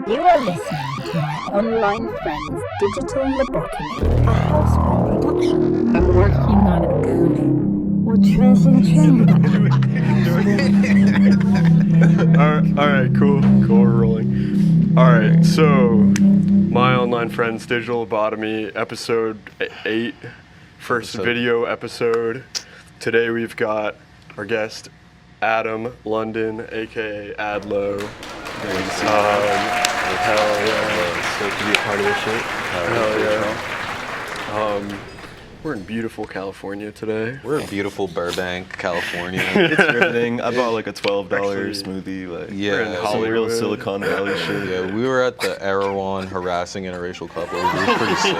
You are listening to my online friend's digital lobotomy, a housebound production. I'm working on a ghoulie. Alright, cool, we're rolling. Alright, so, my online friend's digital lobotomy, episode 8, first video episode. Today we've got our guest, Adam London, aka AdLo. Great to see you. Hell yeah. Stoked to be a part of this shit. Hell yeah. We're in beautiful California today. We're in beautiful Burbank, California. It's riveting. I bought like a $12 Actually, smoothie. Like, yeah, we're in Hollywood. real Silicon Valley shit. Yeah, we were at the Erewhon harassing interracial couples. It was pretty sick.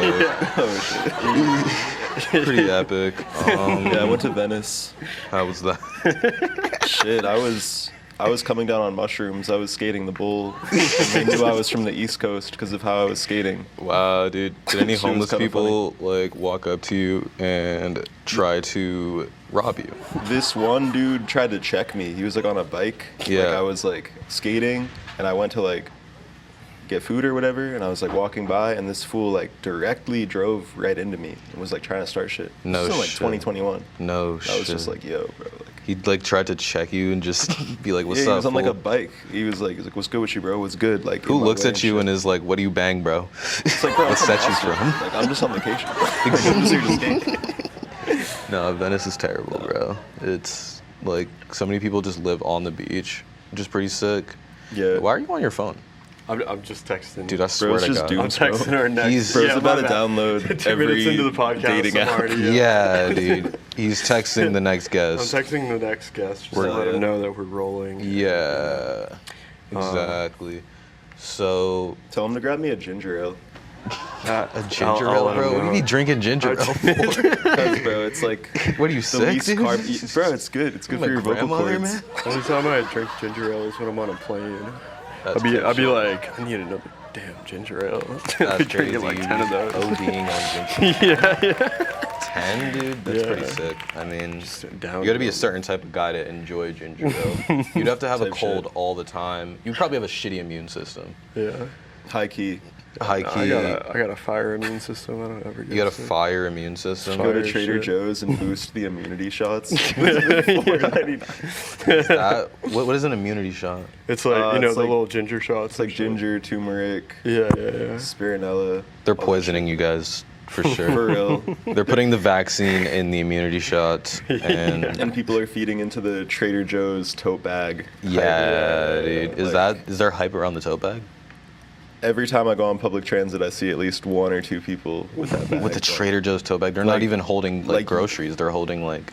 Oh shit. Pretty epic. Yeah, I went to Venice. How was that? Shit, I was coming down on mushrooms. I was skating the bull. And they knew I was from the East Coast because of how I was skating. Wow, dude. Did any She was homeless kinda people like walk up to you and try to rob you? This one dude tried to check me. He was like on a bike. Yeah. Like I was like skating and I went to like get food or whatever, and I was like walking by, and this fool like directly drove right into me and was like trying to start shit. No This was in, like shit. 2021. No shit. I was just like, yo, bro. Like, He like tried to check you and just be like, "What's yeah, up?" he was on like fool?" a bike. He was like, "What's good with you, bro? What's good?" Like, Who in my looks way at you shit. and is like, "What do you bang, bro?" It's like, bro, I'm What from set you Austin. from? Like, I'm just on vacation. I'm just here to skate. No, Venice is terrible, bro. It's like so many people just live on the beach, which is pretty sick. Yeah. Why are you on your phone? I'm just texting. Dude, I swear it's to just God. dude. I'm texting our next. He's- Bro's yeah, about my to bad. download 2 every minutes into the podcast, dating I'm app. already, Yeah, dude. He's texting the next I'm guest. texting the next guest just to We're- let him know that we're rolling. Yeah, exactly. So, Tell him to grab me a ginger ale. a ginger I'll ale, let him bro? What do you know. be drinking ginger ale for? Because, bro, it's like What are you, the sick, least dude? carb. Bro, it's good. It's good My for your vocal grandmother, cords. man. Only time I drink ginger ale is when I'm on a plane. That's I'll be crazy. like, I need another damn ginger ale. I'll That's be drinking like crazy. 10 of those. ODing on ginger. yeah. 10, dude? That's Yeah. pretty sick. I mean, Just down you gotta be a them. certain type of guy to enjoy ginger ale. You'd have to have a Type cold shit. all the time. You'd probably have a shitty immune system. Yeah. High key. High No, key. I got a fire immune system. I don't ever get You got a sick. fire immune system. Go to Fire Trader shit. Joe's and boost the immunity shots. What is an immunity shot? It's like, It's the like- little ginger shots. It's like and shit. ginger, turmeric, Yeah. spironella. They're all that poisoning you guys for shit. sure. For real. They're putting the vaccine in the immunity shots, and And people are feeding into the Trader Joe's tote bag. yeah, dude. Is like- there hype around the tote bag? Every time I go on public transit, I see at least 1 or 2 people with that bag. With the Trader Joe's tote bag, they're Like- not even holding like like- groceries. They're holding like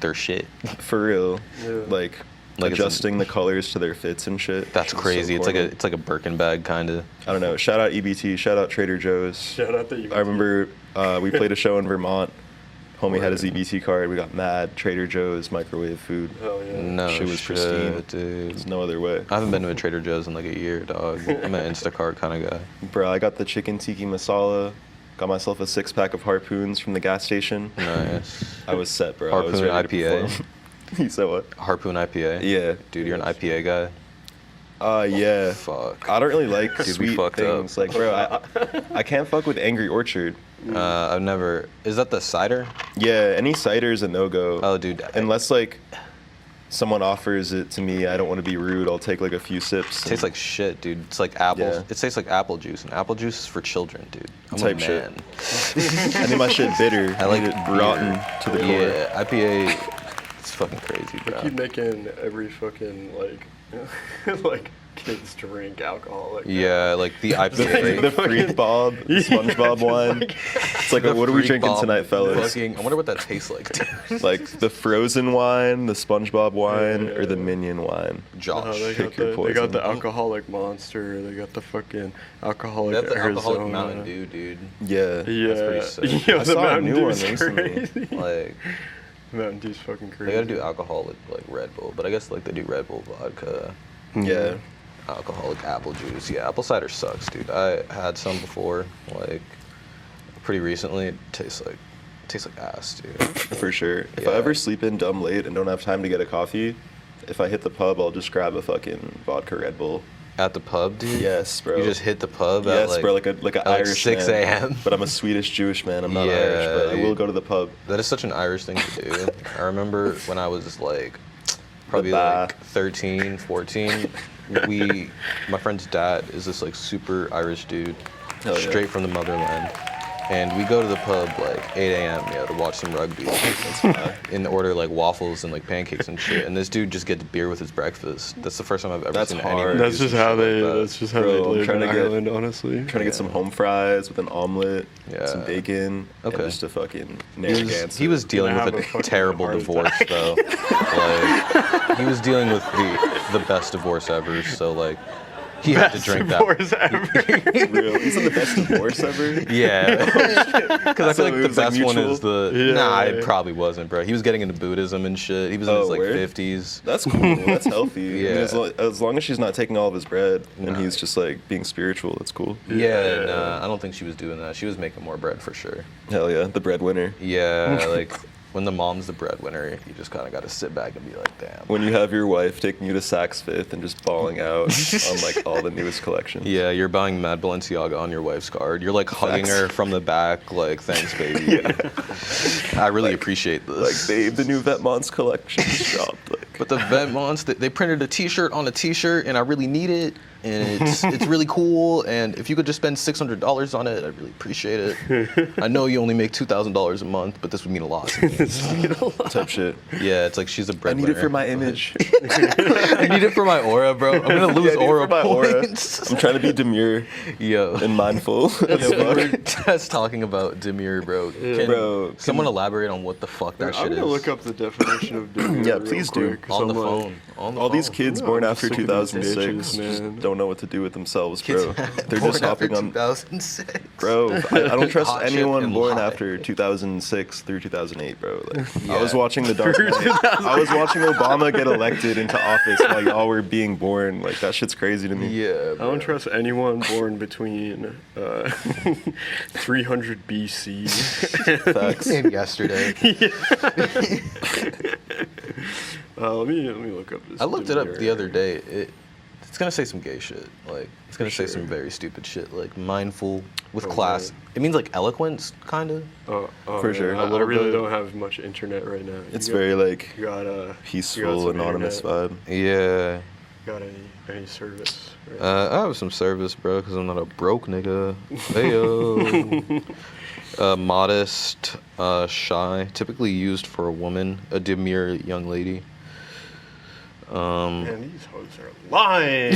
their shit. For real. Yeah. Like Like it's- adjusting the colors to their fits and shit. That's It's so crazy. It's corny. like a Birkin bag kind of. I don't know. Shout out EBT. Shout out Trader Joe's. Shout out to you. I remember we played a show in Vermont. Homie had his EBT card. We got mad. Trader Joe's microwave food. Hell yeah. No Shit was shit, pristine. dude. There's no other way. I haven't been to a Trader Joe's in like a year, dog. I'm an Instacart kind of guy. Bro, I got the chicken tiki masala. Got myself a 6-pack of harpoons from the gas station. Nice. I was set, bro. I was Harpoon ready to IPA. perform. You said what? Harpoon IPA. Yeah. Dude, you're an IPA guy. Yeah. Fuck. I don't really like Dude, we sweet fucked up. things. Like, bro, I can't fuck with Angry Orchard. I've never. Is that the cider? Yeah, any cider is a no-go. Oh, dude. Unless, like, someone offers it to me, I don't want to be rude. I'll take, like, a few sips. It tastes like shit, dude. It's like apple. Yeah. It tastes like apple juice, and apple juice is for children, dude. I'm Type a shit. man. I need my shit bitter. I like need it rotten to the core. Yeah, IPA. It's fucking crazy, They bro. keep making every fucking, like kids drink alcohol. Like that. Yeah, like the The IPA. Freak Bob, the SpongeBob wine. It's like, The what are we Freak drinking Bob tonight, fellas? I wonder what that tastes like, dude. Like the Frozen wine, the SpongeBob wine, or the Yeah. Minion wine. Josh. They Pick got, your they got poison. the alcoholic monster. They got the fucking alcoholic That's the alcoholic Arizona. Mountain Dew, dude. Yeah. Yeah, That's pretty sick. Yo, I the saw a Mountain new Dew's one recently. crazy. Like, Mountain Dew's fucking crazy. they gotta do alcoholic like Red Bull, but I guess like they do Red Bull vodka. Yeah. Alcoholic apple juice. Yeah, apple cider sucks, dude. I had some before, like pretty recently. It tastes like ass, dude. For sure. If Yeah. I ever sleep in dumb late and don't have time to get a coffee, if I hit the pub, I'll just grab a fucking vodka Red Bull. At the pub, dude? Yes, bro. You just hit the pub yes, at bro, like an Irish 6 man. a.m. But I'm a Swedish Jewish man. I'm not Yeah, Irish, but I dude. will go to the pub. That is such an Irish thing to do. I remember when I was like, probably bar. like 13, 14, my friend's dad is this like super Irish dude, Hell yeah. straight from the motherland. And we go to the pub like 8 a.m. To watch some rugby and order like waffles and like pancakes and shit. And this dude just gets beer with his breakfast. That's the first time I've ever That's seen hard. anyone. That's do just some how shit they. like that. That's just how Bro, they I'm live trying in to get- Ireland, honestly. Trying to get some home fries with an omelet, Yeah. some bacon, Okay. and just a fucking He was dealing Gonna with have a a fucking terrible heart divorce though. Like he was dealing with the best divorce ever. So like he had to drink that. Divorce ever. real. He's in the best divorce ever. Yeah, because I So feel like it the was, like, best one mutual? is the. Yeah, Nah, yeah. it probably wasn't, bro. He was getting into Buddhism and shit. He was in Oh, his like word? 50s. That's cool. That's healthy. I mean, Yeah. as long as she's not taking all of his bread and Nah. he's just like being spiritual, that's cool. Yeah, nah, I don't think she was doing that. She was making more bread for sure. Hell yeah, the breadwinner. Yeah, like when the mom's the breadwinner, you just kind of got to sit back and be like, damn. When you have your wife taking you to Saks Fifth and just bawling out on like all the newest collections. Yeah, you're buying Mad Balenciaga on your wife's card. You're like hugging her from the back, like, thanks, baby. I really appreciate this. Like, babe, the new Vetmonts collection just dropped. Like, But the Vetmonts, they printed a T-shirt on a T-shirt, and I really need it, and it's really cool. And if you could just spend $600 on it, I'd really appreciate it. I know you only make $2,000 a month, but this would mean a lot to me. type shit. Yeah, it's like she's a I breadwinner. need it for my image. I need it for my aura, bro. I'm gonna lose Yeah, I need it aura for my aura. points. I'm trying to be demure Yo. and mindful. Yeah, we were just talking about demure, bro. Can Bro, someone elaborate on what the fuck that I'm shit is? gonna look up the definition of demure. Yeah, real please do. quick, 'cause on I'm the like, phone. On the All phone. these kids No, born I'm after sick of these 2006 bitches, man. just don't know what to do with themselves, Kids bro. They're born just after hopping on. 2006. Bro, I don't trust Hot shit anyone and born lie. after 2006 through 2008, bro. Like, Yeah. I was watching The Dark Knight. I was watching Obama get elected into office while y'all were being born. Like, that shit's crazy to me. Yeah, I bro. don't trust anyone born between 300 BC. Facts. And yesterday. Let me look up this. I looked it up demure. the other day. It's gonna say some gay shit. Like it's gonna say sure. some very stupid shit. Like mindful with Oh, class. man. It means like eloquence, kind of. For sure. I A little really bit. don't have much internet right now. It's You got- very, like, you got, you got peaceful, some anonymous internet? vibe. Yeah. Got any service? Right? I have some service, bro, because I'm not a broke nigga. Heyo. Modest, shy, typically used for a woman, a demure young lady. Man, these hoes are lying.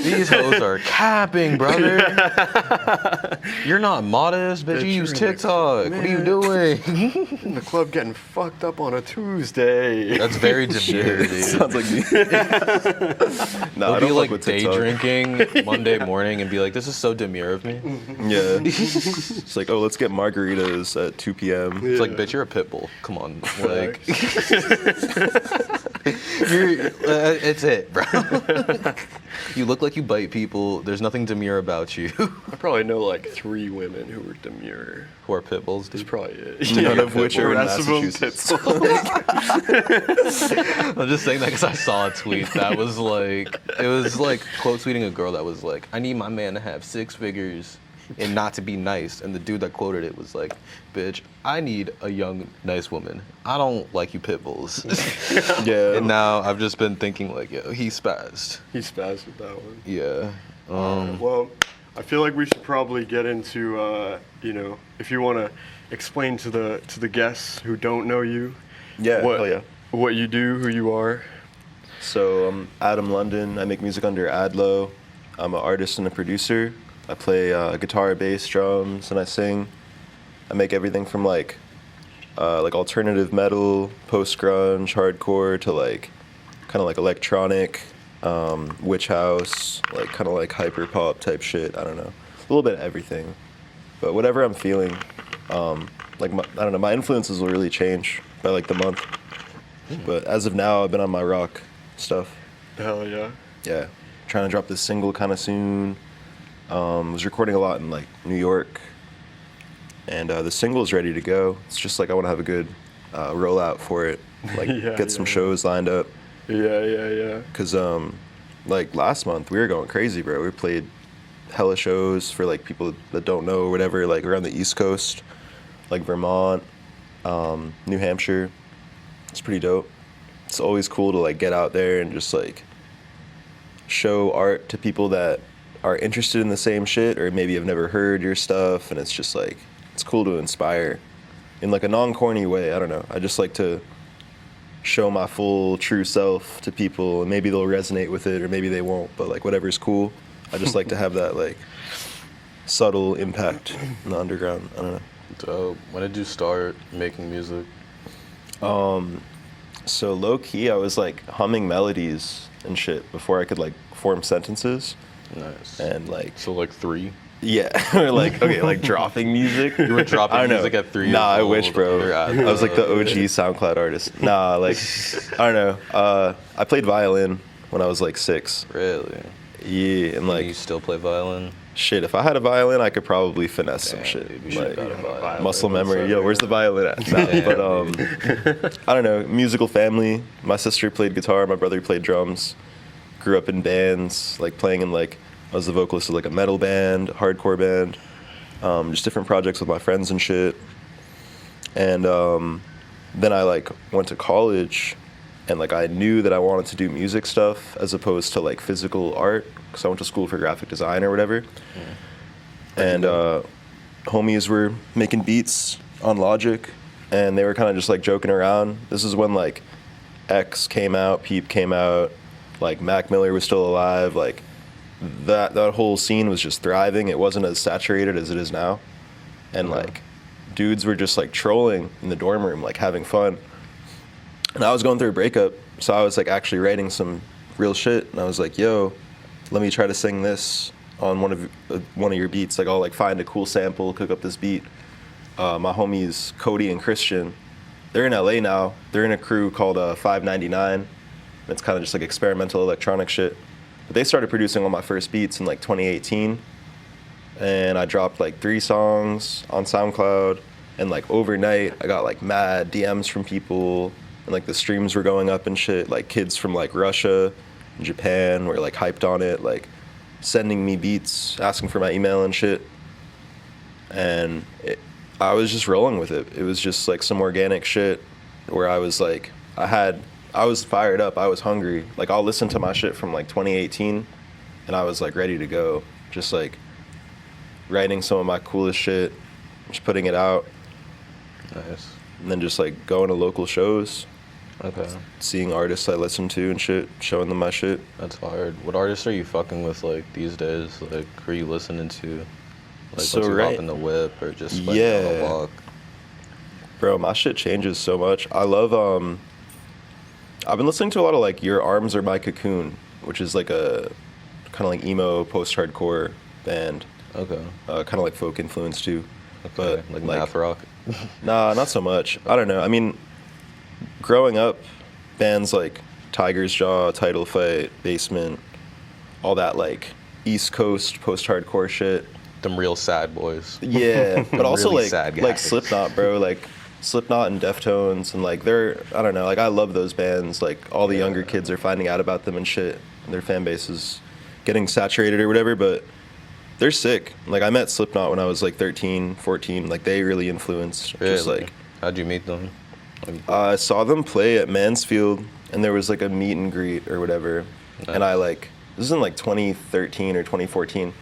These hoes are capping, brother. You're not modest, bitch. You Bitch, use you're in the- TikTok. What are you Man. doing? In the club getting fucked up on a Tuesday. That's very demure, dude. Sounds like me. No, They'll I be don't like fuck with day TikTok. drinking Monday morning and be like, "This is so demure of me." Yeah. It's like, oh, let's get margaritas at 2 p.m. It's like, Yeah. bitch, you're a pit bull. Come on, like, it's it, bro. You look like you bite people. There's nothing demure about you. I probably know like 3 women who were demure. Who are pit bulls, That's dude? probably it. None of which The are in rest of them Massachusetts. I'm just saying that because I saw a tweet that was like, it was like quote tweeting a girl that was like, "I need my man to have 6 figures and not to be nice." And the dude that quoted it was like, "Bitch, I need a young, nice woman. I don't like you pit bulls." Yeah. And now I've just been thinking like, yo, he spazzed. He spazzed with that one. Yeah. Well, I feel like we should probably get into, if you want to explain to the guests who don't know you, Yeah, what, hell yeah. what you do, who you are. So I'm Adam London. I make music under AdLo. I'm an artist and a producer. I play guitar, bass, drums, and I sing. I make everything from like alternative metal, post grunge, hardcore to like kind of like electronic, witch house, like kind of like hyper pop type shit. I don't know, a little bit of everything. But whatever I'm feeling, I don't know, my influences will really change by like the month. But as of now, I've been on my rock stuff. Hell yeah. Yeah, trying to drop this single kind of soon. Was recording a lot in like New York, and the single's ready to go. It's just like I want to have a good rollout for it, like Yeah, get some yeah. shows lined up. Yeah. Cause like last month we were going crazy, bro. We played hella shows for like people that don't know or whatever, like around the East Coast, like Vermont, New Hampshire. It's pretty dope. It's always cool to like get out there and just like show art to people that are interested in the same shit or maybe have never heard your stuff, and it's just like it's cool to inspire in like a non-corny way. I don't know. I just like to show my full true self to people, and maybe they'll resonate with it or maybe they won't, but like whatever's cool. I just like to have that like subtle impact in the underground. I don't know. Dope. When did you start making music? So low key, I was like humming melodies and shit before I could like form sentences. Nice. And like, So like 3? yeah, or like, okay, like dropping music. You were dropping I don't know. music at 3 years Nah, I old. wish, bro. You're I was like the OG SoundCloud artist. Nah, like, I don't know. I played violin when I was like 6. Really? Yeah, and like, You still play violin? shit, if I had a violin, I could probably finesse some shit. Dude, you should've Like, got a violin. muscle memory. Yo, where's the violin at? Nah, but I don't know. Musical family. My sister played guitar. My brother played drums. Grew up in bands, like playing in like I was the vocalist of like a metal band, hardcore band, just different projects with my friends and shit. And then I like went to college, and like I knew that I wanted to do music stuff as opposed to like physical art, because I went to school for graphic design or whatever. And homies were making beats on Logic, and they were kind of just like joking around. This is when like X came out, Peep came out, like Mac Miller was still alive, like that whole scene was just thriving. It wasn't as saturated as it is now. And like dudes were just like trolling in the dorm room, like having fun. And I was going through a breakup, so I was like actually writing some real shit, and I was like, yo, let me try to sing this on one of your beats. Like I'll like find a cool sample, cook up this beat. My homies Cody and Christian, they're in LA now. They're in a crew called 599. It's kind of just like experimental electronic shit. But they started producing all my first beats in like 2018. And I dropped like 3 songs on SoundCloud. And like overnight, I got like mad DMs from people. And like the streams were going up and shit. Like kids from like Russia and Japan were like hyped on it. Like sending me beats, asking for my email and shit. And I was just rolling with it. It was just like some organic shit where I was like, I was fired up. I was hungry. Like I'll listen to my shit from like 2018 and I was like ready to go. Just like writing some of my coolest shit, just putting it out. Nice. And then just like going to local shows. Okay. Seeing artists I listen to and shit, showing them my shit. That's hard. What artists are you fucking with like these days? Like, who are you listening to? Like, So once you right- hop in the whip or just like on Yeah. a walk? Bro, my shit changes so much. I love, I've been listening to a lot of like Your Arms Are My Cocoon, which is like a kind of like emo post-hardcore band. Okay. Kind of like folk influence too. Okay. Like math rock? Nah, not so much. I don't know. I mean, growing up, bands like Tiger's Jaw, Title Fight, Basement, all that like East Coast post-hardcore shit. Them real sad boys. Yeah, but also Really like sad like guys. Slipknot, bro. Like Slipknot and Deftones, and like I don't know. Like I love those bands. Like all the younger kids are finding out about them and shit. And their fan base is getting saturated or whatever, but they're sick. Like I met Slipknot when I was like 13, 14. Like they really influenced. Really? Just like How'd you meet them? I saw them play at Mansfield, and there was like a meet and greet or whatever. And I like, this is in like 2013 or 2014.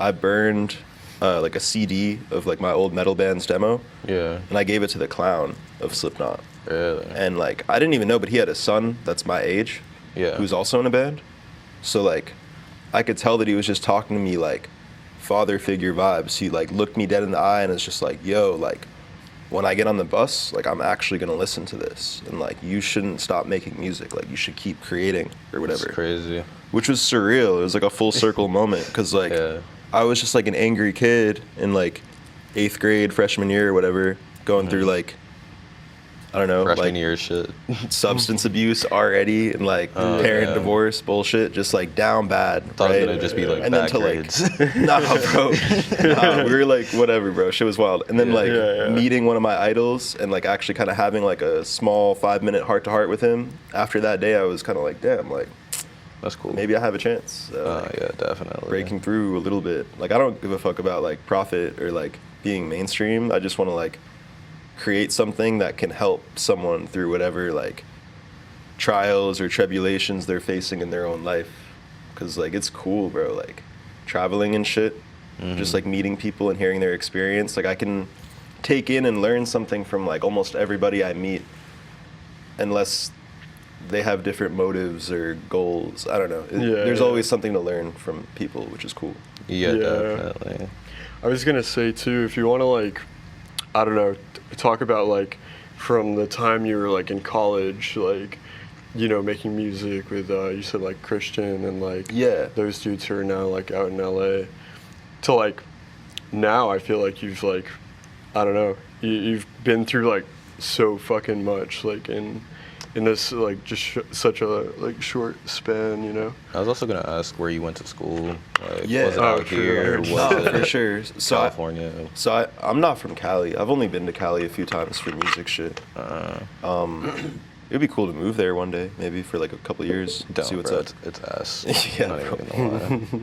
I burned like a CD of like my old metal band's demo, Yeah. and I gave it to the clown of Slipknot. Really? And like, I didn't even know, but he had a son that's my age, Yeah. who's also in a band. So like, I could tell that he was just talking to me like father figure vibes. He like looked me dead in the eye and was just like, yo, like, when I get on the bus, like I'm actually gonna listen to this, and like you shouldn't stop making music, like you should keep creating or whatever. It's crazy. Which was surreal. It was like a full circle moment, because like Yeah. I was just like an angry kid in like 8th grade, freshman year or whatever, going through like I don't know, Freshman like year shit. substance abuse already and like parent yeah. divorce bullshit, just like down bad. Thought it right? was gonna just be like and bad then to grades. like, nah, bro, nah, we were like whatever, bro. Shit was wild. And then like meeting one of my idols and like actually kind of having like a small 5-minute heart to heart with him. After that day, I was kind of like, damn, like That's cool. maybe I have a chance. Yeah, definitely. Breaking through a little bit. Like I don't give a fuck about like profit or like being mainstream. I just want to like create something that can help someone through whatever like trials or tribulations they're facing in their own life. Cause like it's cool, bro. Like traveling and shit, just like meeting people and hearing their experience. Like I can take in and learn something from like almost everybody I meet, unless they have different motives or goals. I don't know. There's always something to learn from people, which is cool. Yeah, definitely. I was gonna say too, if you want to like, I don't know, talk about like from the time you were like in college, like, you know, making music with you said like Christian and like those dudes who are now like out in LA, to like now I feel like you've like, I don't know, you've been through like so fucking much like in this like just such a like short span, you know. I was also gonna ask where you went to school. Like, was it Oh, out true. here? Was No, it for sure. So California? I'm not from Cali. I've only been to Cali a few times for music shit. It'd be cool to move there one day, maybe for like a couple years, see what's bro, up. It's ass. Yeah, I'm not bro. even gonna lie.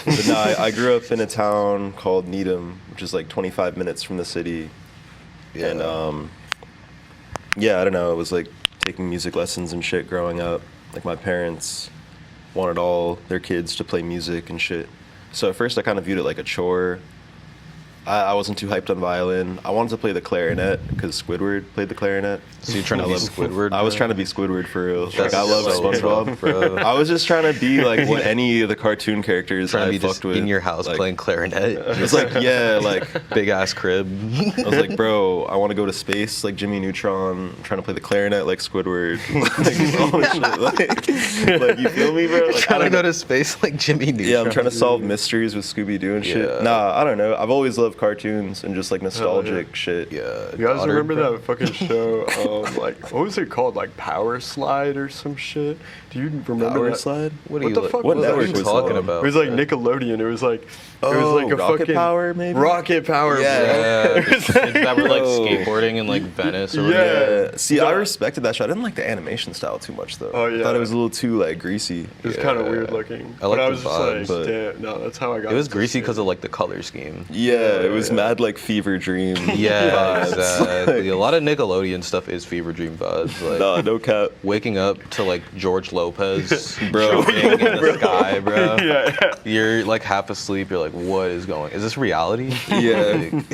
But no, I grew up in a town called Needham, which is like 25 minutes from the city. Yeah. And yeah, I don't know. It was like taking music lessons and shit growing up. Like my parents wanted all their kids to play music and shit. So at first I kind of viewed it like a chore. I wasn't too hyped on violin. I wanted to play the clarinet because Squidward played the clarinet. So you're trying to be Squidward? I was trying to be Squidward for real. Like That's I love so SpongeBob. tough, bro. I was just trying to be like what any of the cartoon characters Trying to I be just fucked with. in your house like, playing clarinet. It's like like Big ass crib. I was like, bro, I want to go to space like Jimmy Neutron. I'm trying to play the clarinet like Squidward. like, oh, shit. Like, you feel me, bro? Like, Trying to go to space like Jimmy Neutron. yeah, I'm trying to solve mysteries with Scooby-Doo and shit. Yeah. Nah, I don't know. I've always loved cartoons and just like nostalgic shit. Yeah. You guys Goddard, remember bro. that fucking show? Like, what was it called? Like Power Slide or some shit? Do you remember Power that? Slide? What, What the fuck what was network that? are you was talking that? about? It was like bro? Nickelodeon. It was like a Rocket fucking Power, maybe? Rocket Power. Yeah. Yeah, kids that were like Bro. skateboarding in like Venice or Yeah. whatever. Yeah. See, I respected that show. I didn't like the animation style too much though. Oh, yeah. I thought it was a little too like greasy. It was kind of weird looking. I like but I the was vibes, just but- like, damn, no, that's how I got. It was into greasy because skating. of like the color scheme. Yeah, it was mad like fever dream. Yeah, vibes. exactly. A lot of Nickelodeon stuff is fever dream vibes. Like Nah, no cap. waking up to like George Lopez, Bro. choking in the sky, bro. Yeah. You're like half asleep. You're like, what is going? Is this reality? Yeah. Like,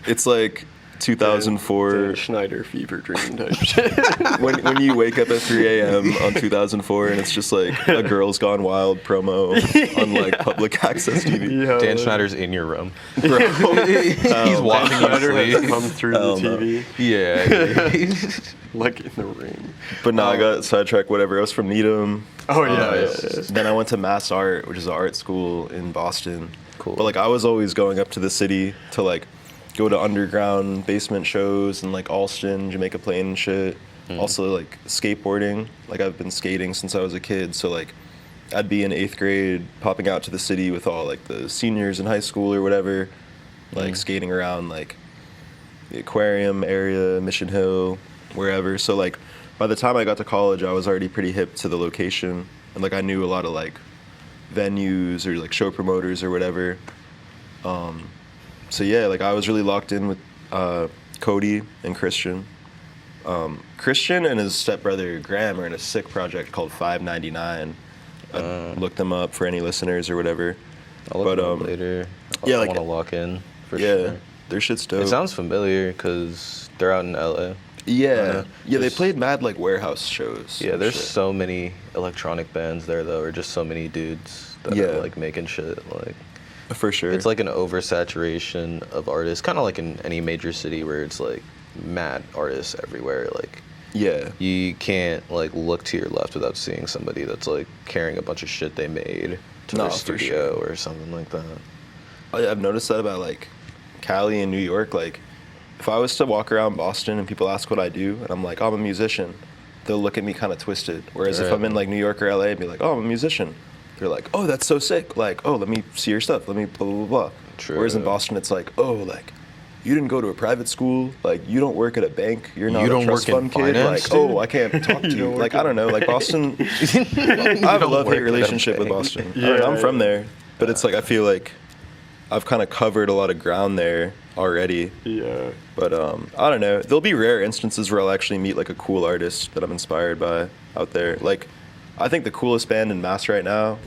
It's like 2004 Dan Schneider fever dream type shit. when you wake up at 3 a.m. on 2004 and it's just like a Girls Gone Wild promo on like public access TV. Yeah, Dan Schneider's in your room. Bro. He's watching you Schneider has sleep. come through the Hell no. TV, Yeah. like in the ring. But no, I got sidetracked, whatever. I was from Needham. Oh yeah, Nice. yeah. Then I went to Mass Art, which is an art school in Boston. Cool. But like I was always going up to the city to like go to underground basement shows in like Alston, Jamaica Plain and shit. Also like skateboarding. Like I've been skating since I was a kid, so like I'd be in 8th grade popping out to the city with all like the seniors in high school or whatever, like skating around like the aquarium area, Mission Hill, wherever. So like by the time I got to college, I was already pretty hip to the location, and like I knew a lot of like venues or like show promoters or whatever. So yeah, like I was really locked in with Cody and Christian. Christian and his stepbrother Graham are in a sick project called 599. Look them up for any listeners or whatever. I'll look But, it up later. yeah, I like- want to lock in for Yeah, sure. their shit's dope. It sounds familiar because they're out in LA. yeah, they There's- played mad like warehouse shows. Yeah, and there's shit. so many electronic bands there though, or just so many dudes that Yeah. are like making shit. Like for sure. it's like an oversaturation of artists, kind of like in any major city where it's like mad artists everywhere. Like yeah, you can't like look to your left without seeing somebody that's like carrying a bunch of shit they made to No, their for studio or something like that. I've noticed that about like Cali and New York. Like if I was to walk around Boston and people ask what I do, and I'm like, oh, I'm a musician, they'll look at me kind of twisted. Whereas if I'm in like New York or LA, I'd be like, oh, I'm a musician. They're like, oh, that's so sick. Like, oh, let me see your stuff. Let me blah, blah, blah. True. Whereas in Boston, it's like, oh, like, you didn't go to a private school. Like, you don't work at a bank. You're not a trust fund kid. Finance, like, dude? oh, I can't talk to you. Like, I don't know. Like, Boston, I have a love-hate relationship with Boston. Yeah. I'm from there. But it's like, I feel like I've kind of covered a lot of ground there already. Yeah. But I don't know. There'll be rare instances where I'll actually meet like a cool artist that I'm inspired by out there. Like, I think the coolest band in Mass right now,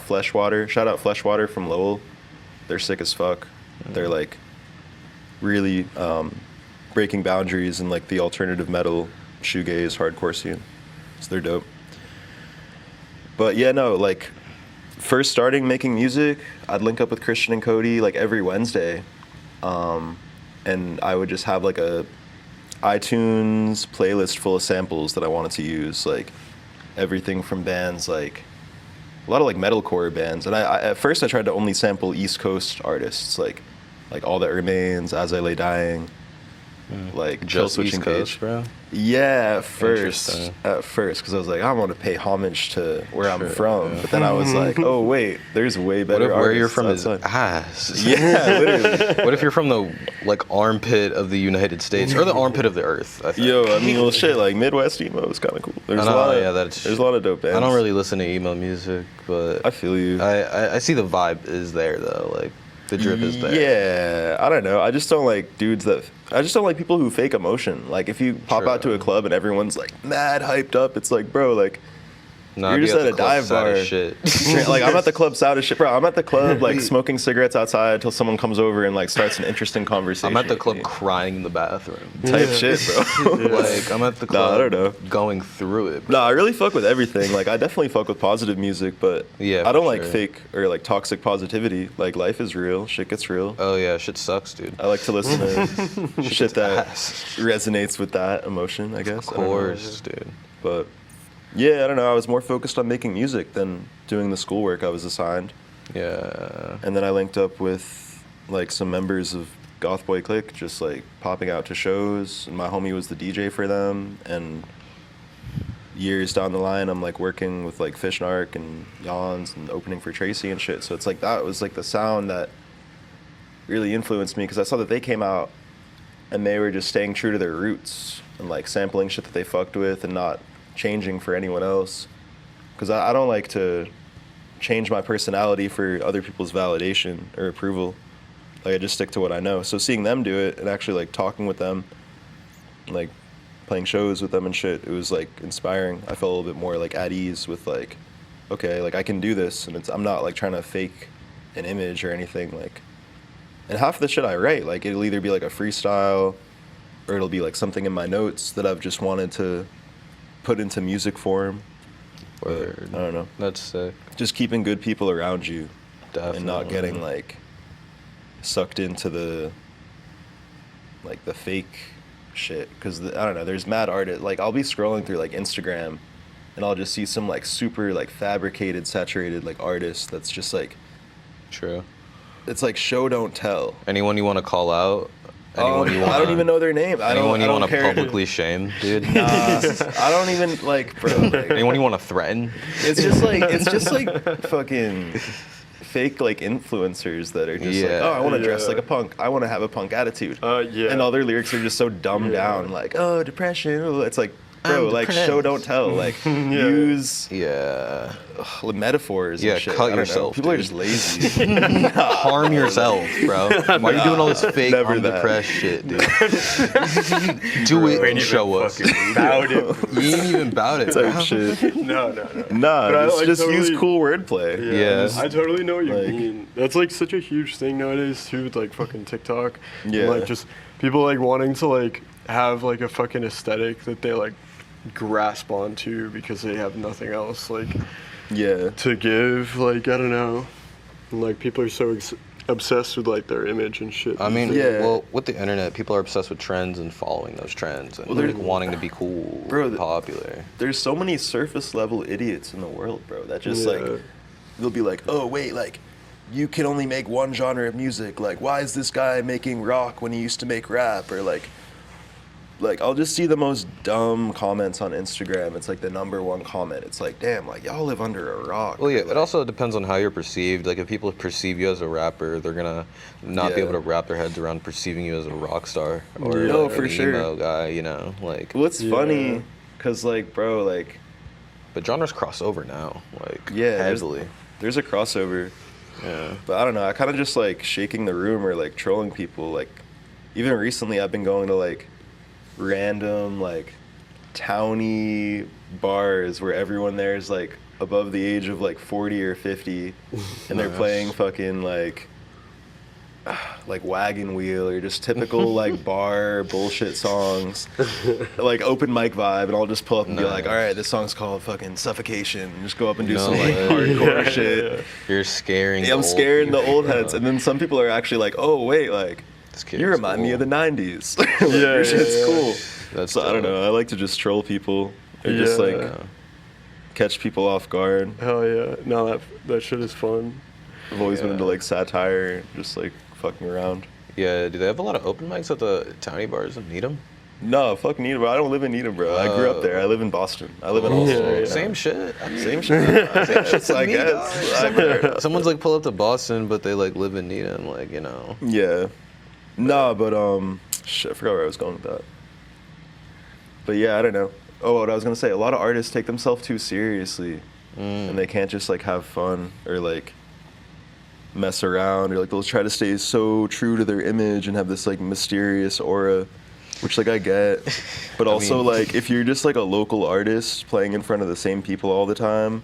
Fleshwater. Shout out Fleshwater from Lowell. They're sick as fuck. They're like really breaking boundaries in like the alternative metal, shoegaze, hardcore scene. So they're dope. But yeah, no, like first starting making music, I'd link up with Christian and Cody like every Wednesday. And I would just have like a iTunes playlist full of samples that I wanted to use, like everything from bands like a lot of like metalcore bands. And I at first I tried to only sample East Coast artists, like All That Remains, As I Lay Dying, like Just Killswitch East Engage. Coast, bro. Yeah, Interesting. at first, because I was like, I want to pay homage to where I'm Sure, from. yeah. But then I was like, oh wait, there's way What better if where you're artists from is outside. ass? Yeah, literally. What if you're from the like armpit of the United States or the armpit of the earth? I think. Yo, I mean, well, shit, like Midwest emo is kind of cool. There's I a know, lot of yeah, that's- there's a lot of dope bands. I don't really listen to emo music, but I feel you. I see the vibe is there though. Like the drip is there. Yeah, I don't know. I just don't like people who fake emotion. Like if you pop out to a club and everyone's like mad hyped up, it's like, bro, like Nah, you're be just at the a club dive sad bar. as Shit. Like I'm at the club sad as shit, bro. I'm at the club like smoking cigarettes outside until someone comes over and like starts an interesting conversation. I'm at the with club me. crying in the bathroom. Type shit, bro. Like I'm at the Nah, club I don't know. going through it. No, I really fuck with everything. Like, I definitely fuck with positive music, but Yeah, I don't for like sure. fake or like toxic positivity. Like, life is real. Shit gets real. Oh yeah, shit sucks, dude. I like to listen to shit that ass. resonates with that emotion, I guess. Of I don't know. course, dude. But yeah, I don't know. I was more focused on making music than doing the schoolwork I was assigned. Yeah. And then I linked up with like some members of Goth Boy Clique, just like popping out to shows. And my homie was the DJ for them. And years down the line, I'm like working with like Fishnark and Yawns and opening for Tracy and shit. So it's like that was like the sound that really influenced me because I saw that they came out and they were just staying true to their roots and like sampling shit that they fucked with and not changing for anyone else. Because I don't like to change my personality for other people's validation or approval. Like I just stick to what I know. So seeing them do it and actually like talking with them, like playing shows with them and shit, it was like inspiring. I felt a little bit more like at ease with like, okay, like I can do this and I'm not like trying to fake an image or anything. Like, and half of the shit I write, like it'll either be like a freestyle or it'll be like something in my notes that I've just wanted to put into music form. Word. I don't know. That's sick. Just keeping good people around you Definitely. and not getting like sucked into the fake shit. Because I don't know, there's mad artists. Like I'll be scrolling through like Instagram and I'll just see some like super like fabricated, saturated like artist that's just like, True. it's like show don't tell. Anyone you want to call out? Anyone you I don't even know their name. Anyone I you don't want to care. publicly shame, dude? I don't even like, bro. Like, Anyone you want to threaten? it's just like fucking fake like influencers that are just like, Yeah. oh, I want to dress Yeah. like a punk. I want to have a punk attitude. Yeah. And all their lyrics are just so dumbed down, like, oh, depression. Oh, it's like, bro, I'm like depressed. show don't tell. Like use Yeah. metaphors. Yeah, and shit. cut I don't know. yourself, People are dude. just lazy. Harm yourself, bro. Why are you doing all this fake Never I'm that. depressed shit, dude? Do it and show us. About it. You ain't even about it, Type bro. shit. No. Nah, But I, like, just use totally- cool wordplay. Yeah. I totally know what you Like- mean. That's like such a huge thing nowadays too, with like fucking TikTok. And, Yeah. like just people like wanting to like have like a fucking aesthetic that they like grasp onto because they have nothing else like Yeah. to give. Like I don't know. And, like people are so obsessed with like their image and shit. I mean, Yeah. well, with the internet, people are obsessed with trends and following those trends and Well, they're- like wanting to be cool, Bro, and popular. There's so many surface level idiots in the world, bro. That just like Yeah. they'll be like, oh wait, like you can only make one genre of music. Like, why is this guy making rock when he used to make rap? Or like I'll just see the most dumb comments on Instagram. It's like the #1 comment. It's like, damn, like y'all live under a rock. Well, yeah, Like, it also depends on how you're perceived. Like, if people perceive you as a rapper, they're gonna not be able to wrap their heads around perceiving you as a rock star or No, like for an sure. emo guy, you know, like. what's funny, cause like, bro, like, But genres cross over now, like yeah, heavily. there's a crossover. Yeah. But I don't know. I kind of just like shaking the room or like trolling people. Like, even recently, I've been going to like random like towny bars where everyone there is like above the age of like 40 or 50, and they're playing fucking like Wagon Wheel or just typical like bar bullshit songs, like open mic vibe, and I'll just pull up and be like, all right, this song's called fucking Suffocation, and just go up and do some like hardcore shit. You're scaring. Yeah, I'm scaring the old heads, and then some people are actually like, oh wait, like This kid's you remind me cool. of the '90s. Yeah, Your shit's yeah. cool. That's So I don't dope. know. I like to just troll people or just like Yeah. catch people off guard. Hell yeah. No, that shit is fun. I've always been Yeah. into like satire, just like fucking around. Yeah, do they have a lot of open mics at the towny bars in Needham? No, fuck Needham, bro. I don't live in Needham, bro. I grew up there. I live in Boston. I live in Austin. Yeah, right yeah. now. Same shit. I mean, Same shit. Same shit to I me, guess. dog. Someone's like pull up to Boston, but they like live in Needham, like, you know. Yeah. Nah, but shit, I forgot where I was going with that. But yeah, I don't know. Oh, what I was gonna say, a lot of artists take themselves too seriously, and they can't just like have fun or like mess around, or like they'll try to stay so true to their image and have this like mysterious aura, which like I get. But also mean- like if you're just like a local artist playing in front of the same people all the time,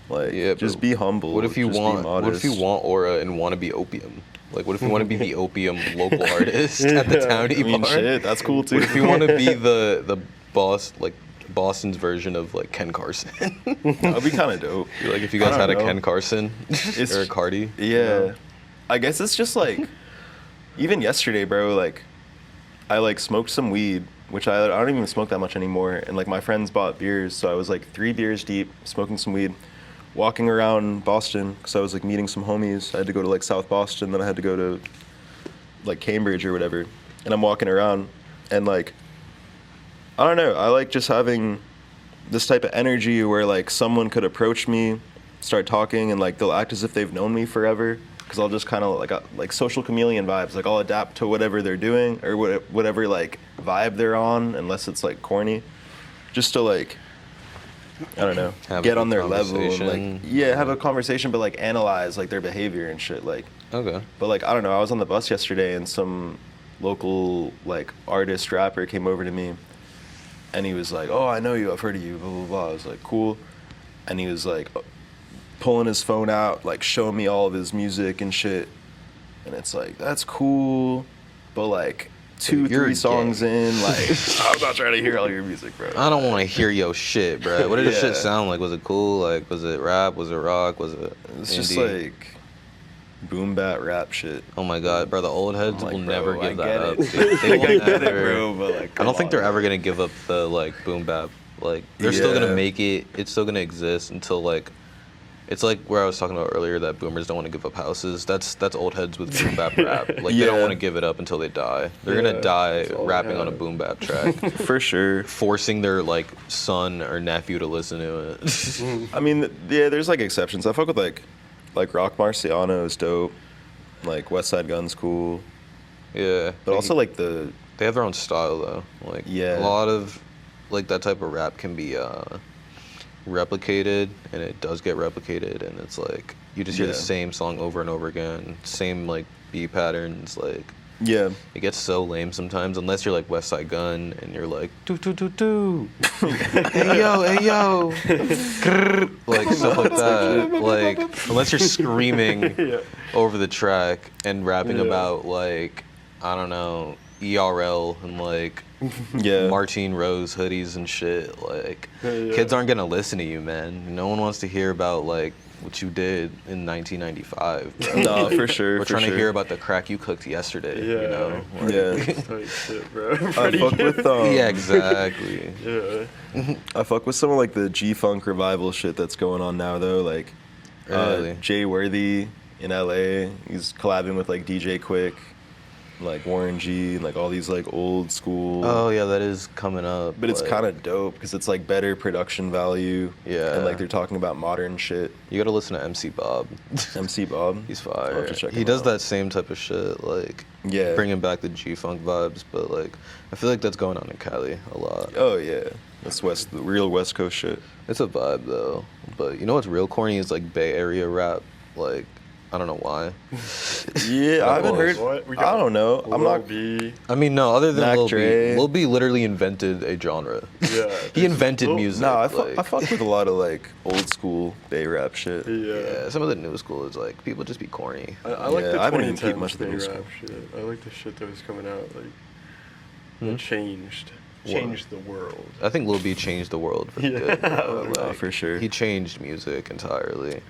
like Yeah, just but be humble. What if you just be want? What if you modest. want aura and want to be opium? Like, what if you want to be the opium local artist at the towny I mean, bar? shit, that's cool too. What if you want to be the boss, like Boston's version of like Ken Carson? That'd be kind of dope. Like if you I guys don't had a know. Ken Carson It's- or a Cardi. Yeah. I guess it's just like, even yesterday, bro, like, I like smoked some weed, which I don't even smoke that much anymore. And like my friends bought beers, so I was like 3 beers deep, smoking some weed, walking around Boston, because I was like meeting some homies. I had to go to like South Boston, then I had to go to like Cambridge or whatever. And I'm walking around, and like, I don't know, I like just having this type of energy where like someone could approach me, start talking, and like they'll act as if they've known me forever, because I'll just kind of like social chameleon vibes. Like I'll adapt to whatever they're doing or whatever like vibe they're on, unless it's like corny, just to like, I don't know, Have get a on their level and like, conversation. yeah, have a conversation, but like analyze like their behavior and shit. Like, Okay. but like I don't know, I was on the bus yesterday and some local like artist rapper came over to me, and he was like, "Oh, I know you. I've heard of you." Blah blah blah. I was like, "Cool," and he was like pulling his phone out, like showing me all of his music and shit, and it's like that's cool, but like You're 2-3 songs gay. in, like I'm not trying to hear all your music, bro. I don't want to hear your shit, bro. What did the Yeah. shit sound like? Was it cool? Like, was it rap? Was it rock? Was it It's just indie? like boom bap rap shit. Oh my god, bro! The old heads I'm like, will bro, never I give get that up. it. Dude. They Like, will I get it, never- bro, but like I come don't think they're on. ever gonna give up the like boom bap. Like they're still Yeah. gonna make it. It's still gonna exist until like. It's like where I was talking about earlier that boomers don't want to give up houses. That's old heads with boom bap rap. Like they don't Yeah. want to give it up until they die. They're Yeah, gonna die that's all they rapping on a have. boom bap track, For sure. forcing their like son or nephew to listen to it. I mean, yeah, there's like exceptions. I fuck with like Rock Marciano is dope. Like West Side Gun's cool. Yeah, But also like the they have their own style though. Like Yeah. a lot of like that type of rap can be replicated, and it does get replicated, and it's like you just hear the Yeah. same song over and over again, same like beat patterns. Like yeah. it gets so lame sometimes, unless you're like West Side Gun and you're like do do do do, hey yo, grrr, like stuff like that. Like unless you're screaming Yeah. over the track and rapping Yeah. about like I don't know ERL and like Yeah. Martine Rose hoodies and shit. Like Yeah. kids aren't gonna listen to you, man. No one wants to hear about like what you did in 1995. Bro. No, for sure. We're for trying sure. to hear about the crack you cooked yesterday. You Yeah. know. Like- Yeah. Tight shit, bro. I fuck with yeah, exactly. Yeah. I fuck with some of like the G Funk revival shit that's going on now though. Like Really? Jay Worthy in LA. He's collabing with like DJ Quick, like Warren G, and like all these like old school. Oh yeah, that is coming up. But it's kind of dope because it's like better production value. Yeah. And like they're talking about modern shit. You gotta listen to MC Bob. MC Bob. He's I'll have fire. to check He him does out. that same type of shit, like Yeah. bringing back the G-Funk vibes, but like I feel like that's going on in Cali a lot. Oh yeah, that's the real West Coast shit. It's a vibe though, but you know what's real corny is like Bay Area rap. Like I don't know why. Yeah, I haven't heard. What? We I got don't know. I'm Lil not. B. I mean, no, other than Mac Lil Dre. B. Lil B literally invented a genre. Yeah. He invented Lil- music. No, I like, fuck with a lot of like old school Bay rap shit. yeah, some of the new school is like people just be corny. I like Yeah, the I haven't even peeped 2010s much of the Bay new rap school. shit. I like the shit that was coming out. Like, Hmm? that changed the world. I think Lil B changed the world for Yeah. good. Bro. Oh, Like, for sure. He changed music entirely.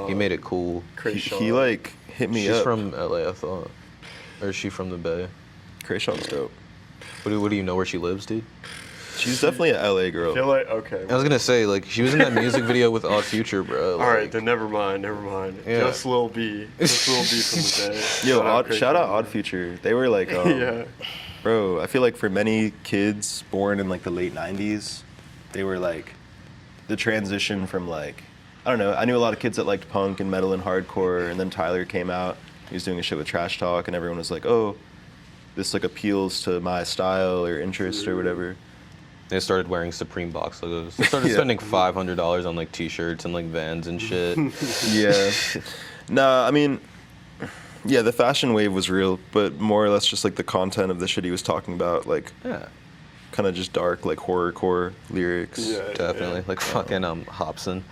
He made it cool. He like hit me She's up. from LA, I thought. Or is she from the Bay? Krayshawn's dope. What do you know where she lives, dude? She's definitely an LA I girl. feel like okay. I was gonna say, like, she was in that music video with Odd Future, bro. All right, like- then never mind. Yeah. Just Lil B. Just Lil B from the day. Yo, shout out Odd Future. They were like, Yeah. bro. I feel like for many kids born in like the late '90s, they were like the transition from like I don't know. I knew a lot of kids that liked punk and metal and hardcore, and then Tyler came out. He was doing a shit with Trash Talk, and everyone was like, "Oh, this like appeals to my style or interest or whatever." They started wearing Supreme box logos. They started Yeah. spending $500 on like T-shirts and like Vans and shit. Yeah. Nah, I mean, yeah, the fashion wave was real, but more or less just like the content of the shit he was talking about, like Yeah, kind of just dark, like horrorcore lyrics. Yeah. definitely. Like fucking Hobson.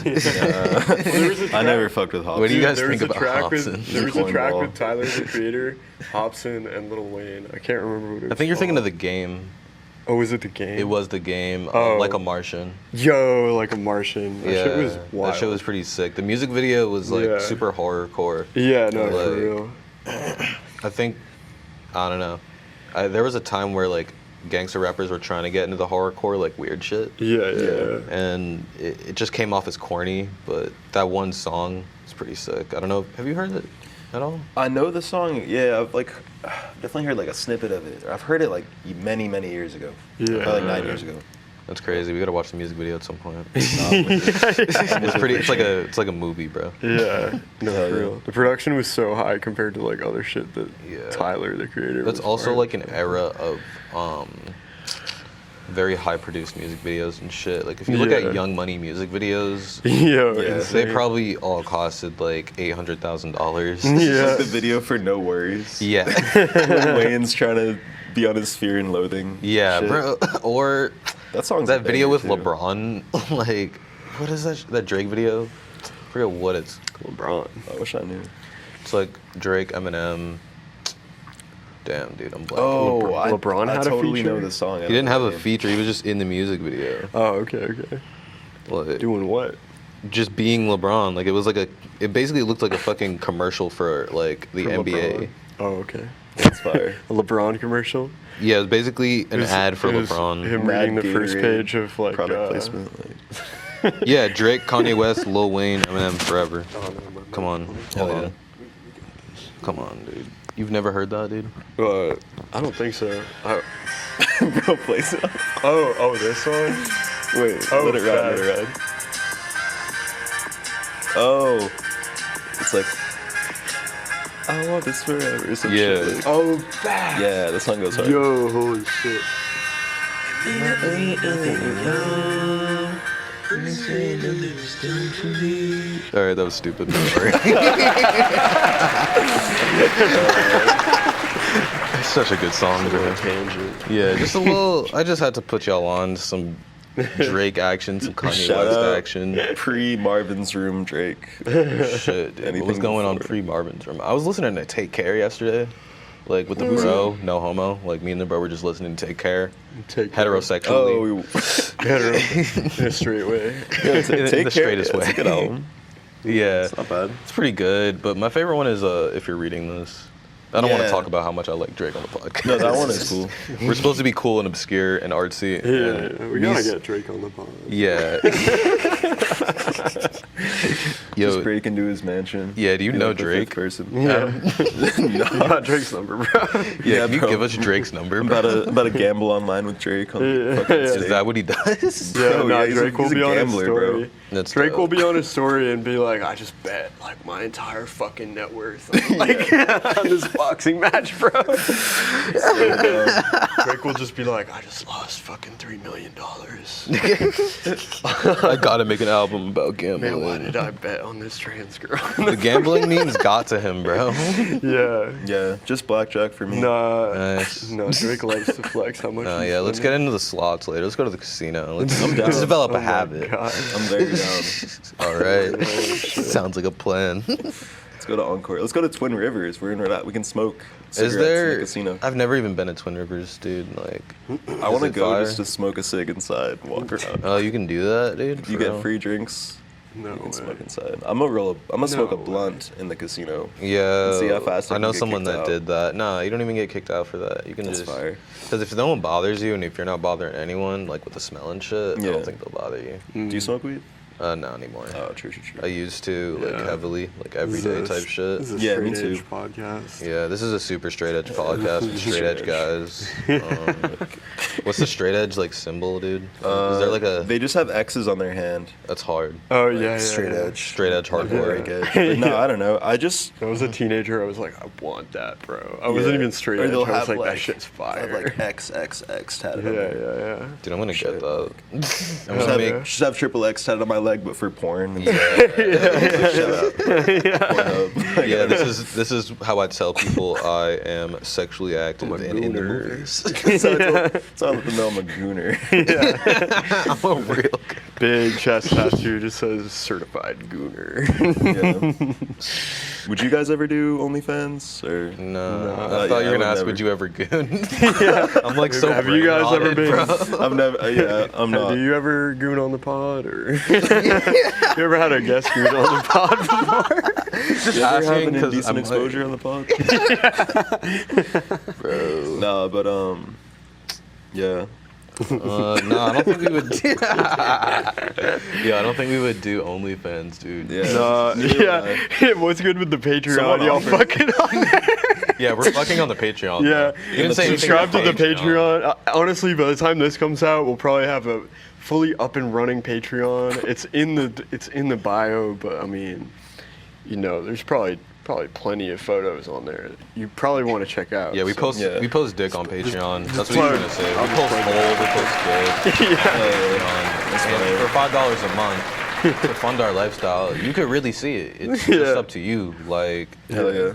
There was a I never track- fucked with Hobson. What do you Dude, guys there think was a about track Hobson? There was a track Cornball. with Tyler, the Creator, Hobson, and Lil Wayne. I can't remember what it was I think you're thinking of called. the game. Oh, was it the game? It was the game, Oh. like a Martian. Yo, like a Martian. That Yeah, shit was wild. that shit was pretty sick. The music video was like Yeah. super horrorcore. Yeah, no, like- for real. I think, I don't know. There was a time where like gangster rappers were trying to get into the horrorcore like weird shit, Yeah. and it just came off as corny. But that one song is pretty sick. I don't know. Have you heard it at all? I know the song. Yeah, I've like definitely heard like a snippet of it. I've heard it like many years ago. Yeah. Probably like 9 years ago. That's crazy. We gotta watch the music video at some point. It's It's pretty. It's like a movie, bro. Yeah, no, Hell for yeah. real. The production was so high compared to like other shit that Yeah. Tyler, the Creator. That's was also part. like an era of very high produced music videos and shit. Like if you look Yeah. at Young Money music videos, Yo, Yeah. insane. they probably all costed like $800,000. Yeah. Like the video for No Worries. Yeah. Lil Wayne's trying to be on his Fear and Loathing. Yeah, shit. bro. Or That song's that a video banger, with too. LeBron. Like, what is that Drake video? I forget what it's. LeBron. I wish I knew. It's like Drake, Eminem. Damn, dude, I'm blanking. Oh, LeBron I had a totally feature? know the song. He didn't have a feature. He was just in the music video. Oh, okay. Like, Doing what? just being LeBron. Like it was like it basically looked like a fucking commercial for like the For NBA. LeBron? Oh, okay. That's fire. A LeBron commercial. Yeah, it was basically an It was- ad for it was LeBron. Him Mad reading the first Gatorade page of like product placement. Like, Yeah, Drake, Kanye West, Lil Wayne, Eminem, forever. Oh, no, Come on, Hell hold yeah. on. Come on, dude. You've never heard that, dude? I don't think so. bro, place it. Oh, this song. Wait, Oh, let it ride, let it ride. Oh, it's like I want this forever. or some Yeah. shit, like- Oh, that. yeah, the song goes hard. Yo, holy shit. All right, that was stupid. Sorry. It's such a good song, bro. Tangent. Yeah, just a little. I just had to put y'all on some Drake action, some Kanye Shout West out action. pre Marvin's Room Drake. Shit, dude. What was Anything going on before. pre Marvin's Room? I was listening to Take Care yesterday, like with the bro, no homo. Like me and the bro were just listening to Take Care, Take care. heterosexually. Oh, Hetero. In a straight way. yeah, In the take care. straightest Yeah, it's a good way. album. Yeah, It's not bad. it's pretty good. But my favorite one is If You're Reading This. I don't want to Yeah. talk about how much I like Drake on the podcast. No, that one is cool. We're supposed to be cool and obscure and artsy. Yeah, and we gotta these- get Drake on the pod. Yeah. Yo, Just break into his mansion. Yeah, do you Be know like the Drake? fifth person. Yeah. No. I got Drake's number, bro. Yeah, can you bro. give us Drake's number, I'm bro? about to gamble online with Drake on the fucking Yeah. stage. Is that what he does? Yeah, Bro, nah, yeah, he's a- Drake will he's a be on his gambler, story. bro. That's Drake dope. will be on his story and be like, I just bet like my entire fucking net worth on, like on this boxing match, bro. Drake will just be like, I just lost fucking $3 million. I gotta make an album about gambling. Man, why did I bet on this trans girl? The gambling memes got to him, bro. Yeah. Yeah, just blackjack for me. Nah. Nice. No, Drake loves to flex how much. he's Yeah, let's get spending. into the slots later. Let's go to the casino. Let's, I'm down. let's develop Oh a my habit. God. I'm very down. All right. Sounds like a plan. Let's go to Encore. Let's go to Twin Rivers. We're in Rhode Island. We can smoke Is cigarettes in there? the casino. I've never even been to Twin Rivers, dude. Like, I want to it go fire? just to smoke a cig inside and walk around. oh, you can do that, dude. You For get real? free drinks. No You can way. smoke inside. I'm gonna smoke a No blunt in the casino. Yeah. See how fast I I know can get someone kicked that out. did that. No, you don't even get kicked out for that. You can That's just. fire. Because if no one bothers you and if you're not bothering anyone, like with the smell and shit, I Yeah. don't think they'll bother you. Do you smoke weed? Not anymore. Oh, true, true, true. I used to, like, Yeah. heavily, like, everyday type shit. This is a Yeah, me straight too. edge podcast. Yeah, this is a super straight edge podcast with straight edge guys. What's the straight edge like symbol, dude? Is there like a? They just have X's on their hand. That's hard. Oh Like, yeah, yeah, straight yeah. edge. Straight edge Like, hardcore. break edge. But no, I don't know. I just When I was a teenager, I was like, I want that, bro. I wasn't even straight Or edge. I they'll was have, like, that like- shit's I fire. have like XXX tatted yeah, on there. yeah, yeah. Dude, I'm gonna Shit. get that. I'm Just gonna have, make. just have triple X tatted on my leg, but for porn. And Yeah, Pornhub. yeah. This is how I tell people I am sexually active I'm a and in the gooner. movies. So I let them know I'm a gooner. I'm a real. Big chest tattoo just says certified gooner. Yeah. Would you guys ever do OnlyFans or? No, No. I thought you were I gonna ask, would would never. you ever goon? I'm like so. Have you guys ever brain-rotted, been- bro. I've never. Yeah, I'm not. Do you ever goon on the pod, or you ever had a guest goon on the pod before? Just You ever have asking an 'cause indecent I'm exposure on the pod? bro. No, but yeah. No, I don't think we would. Yeah, I don't think we would do OnlyFans, dude. Yeah. No, yeah. What's good with the Patreon? Someone Y'all offered- fucking on there. Yeah, we're fucking on the Patreon. Yeah, though. You didn't say anything subscribe to about the Patreon. Honestly, by the time this comes out, we'll probably have a fully up and running Patreon. It's in the bio, but I mean, you know, there's probably plenty of photos on there you probably want to check out. Yeah, we so- post Yeah. we post dick on Patreon. That's what plug. you're gonna say. I'll We post plug whole, we post dick. Yeah. And for $5 a month to fund our lifestyle, you could really see it. It's just Yeah. up to you. Like, Hell yeah.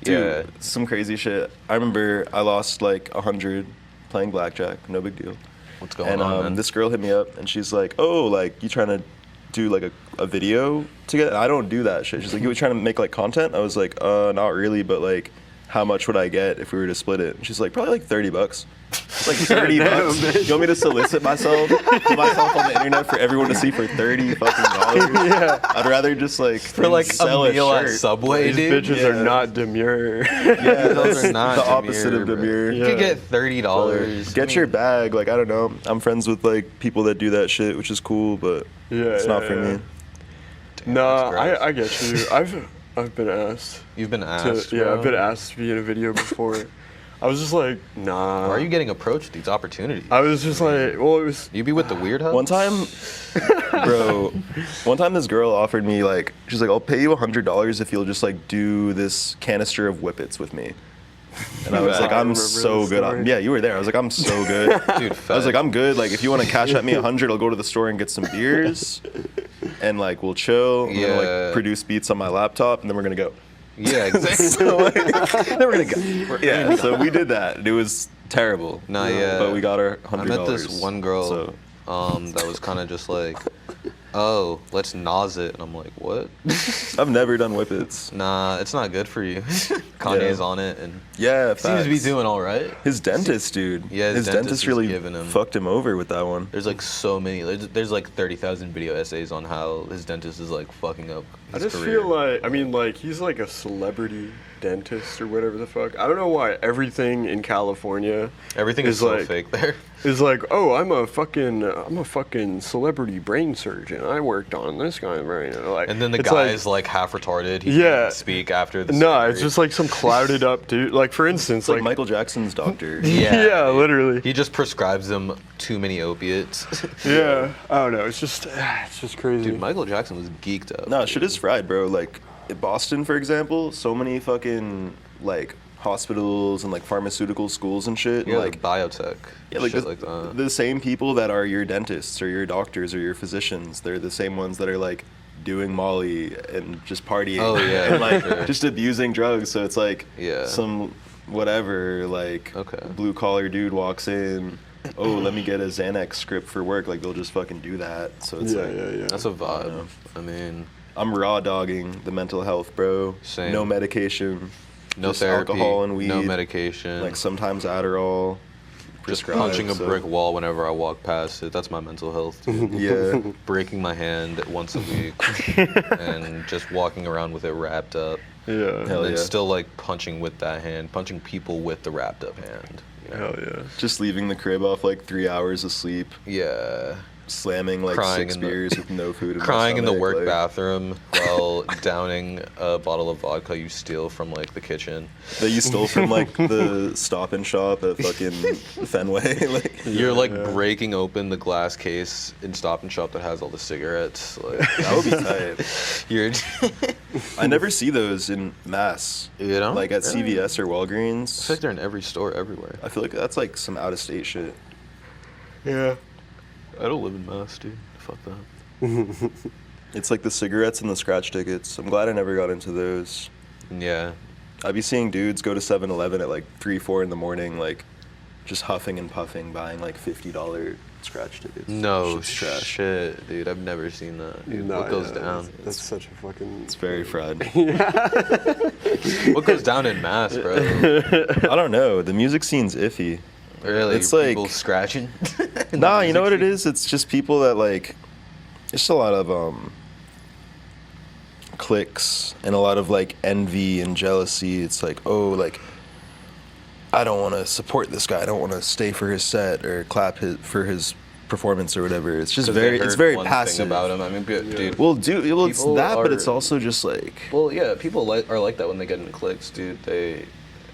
Dude, yeah. some crazy shit. I remember I lost like 100 playing blackjack. No big deal. What's going And on, man? this girl hit me up and she's like, "Oh, like you trying to do like a video together?" I don't do that shit. She's like, "You trying to make like content?" I was like, not really, but like, how much would I get if we were to split it?" And she's like, "Probably like $30." It's like 30 bucks. You want me to solicit myself, put myself on the internet for everyone to see for $30 fucking dollars? Yeah. I'd rather just like For like sell a meal at shirt. Subway, These dude. bitches Yeah. are not demure. Yeah, Those that's are not the opposite of bro. demure. You could get $30. Get your bag. Like, I don't know. I'm friends with like people that do that shit, which is cool, but Yeah, it's not yeah, for yeah. me. Nah, That's gross. I get you. I've been asked. You've been To, asked. yeah, bro. I've been asked to be in a video before. I was just like, nah. Why are you getting approached these opportunities? I was just like, well, it was. You be with the weird hoes? One time, bro, one time this girl offered me like, she's like, "I'll pay you $100 if you'll just like do this canister of whippets with me." And I was like, I "I'm remember so this good." story. Yeah, you were there. I was like, "I'm so good." Dude, I was like, "I'm good. Like, if you want to cash at me 100, I'll go to the store and get some beers, and like we'll chill. And then, Yeah. like produce beats on my laptop, and then we're gonna go." Yeah, exactly. So, like, then we're gonna go. Yeah, so we did that. It was terrible. Nah, yeah. But we got our $100. I met this one girl So that was kind of just like, oh, let's nose it. And I'm like, what? I've never done whippets. Nah, it's not good for you. Kanye's Yeah. on it and Yeah, seems to be facts. doing all right. His dentist, dude. Yeah, his his dentist dentist is really giving him- fucked him over with that one. There's like so many. There's like 30,000 video essays on how his dentist is like fucking up I his just career. feel like, I mean, like, he's like a celebrity dentist or whatever the fuck. I don't know why everything in California Everything is is so like- fake there. is like, oh, I'm a fucking celebrity brain surgeon. I worked on this guy's brain. Like, And then the it's guy's like half retarded. He Yeah. can't speak after the No, surgery. it's just like some clouded up dude. Like for instance, It's like Michael Jackson's doctor. Yeah, dude. literally. He just prescribes them too many opiates. Yeah, I don't know. It's just crazy. Dude, Michael Jackson was geeked up. No, shit is fried, bro. Like in Boston, for example, so many fucking like hospitals and like pharmaceutical schools and shit. Yeah, like biotech. yeah, like shit the, like that. the same people that are your dentists or your doctors or your physicians. They're the same ones that are like doing Molly and just partying. Oh, yeah, and like sure. just abusing drugs. So it's like Yeah. some whatever like Okay. blue collar dude walks in. Oh, let me get a Xanax script for work. Like they'll just fucking do that. So it's like yeah. That's a vibe. I mean, I'm raw dogging the mental health, bro. Same. No medication. no just therapy, alcohol and weed. no medication. Like sometimes Adderall. just prescribed, punching a so- brick wall whenever I walk past it. That's my mental health. Dude. Yeah. Breaking my hand once a week and just walking around with it wrapped up. Yeah. Hell And then yeah. still like punching with that hand, punching people with the wrapped up hand. You know? Hell yeah. Just leaving the crib off like 3 hours of sleep, Yeah. slamming like Crying 6 in the- beers with no food in my Crying in the stomach, work like, bathroom while downing a bottle of vodka you steal from like the kitchen. that you stole from like the Stop and Shop at fucking Fenway. Like You're like yeah. breaking open the glass case in Stop and Shop that has all the cigarettes. Like, that would be tight. you're, I never see those in mass. you know, Like at Really? CVS or I feel like Walgreens. they're in every store everywhere. I feel like that's like some out of state shit. Yeah. I don't live in Mass, dude. Fuck that. It's like the cigarettes and the scratch tickets. I'm glad I never got into those. Yeah. I'd be seeing dudes go to 7-Eleven at like 3, 4 in the morning, like just huffing and puffing, buying like $50 scratch tickets. No Shit's trash. shit, dude. I've never seen that. Dude. No, What goes yeah, down? That's such a fucking. It's very fried. What goes down in Mass, bro? I don't know. The music scene's iffy. Really? It's like- people scratching. Nah, you know what it is? It's just people that like. It's just a lot of cliques and a lot of like envy and jealousy. It's like, oh, like I don't want to support this guy. I don't want to stay for his set or clap for his performance or whatever. It's just it's very passive about him. I mean, dude. Well, dude, well, it's People that, but it's are- also just like Well, yeah, people are like that when they get into cliques, dude. They,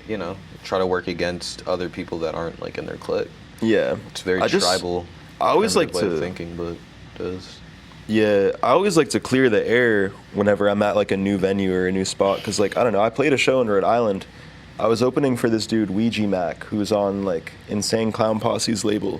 you know, try to work against other people that aren't like in their clique. yeah. It's very I just- tribal. I always kind of like way of to thinking, but it does. Yeah, I always like to clear the air whenever I'm at like a new venue or a new spot because like I don't know, I played a show in Rhode Island. I was opening for this dude Ouija Mac who's on like Insane Clown Posse's label.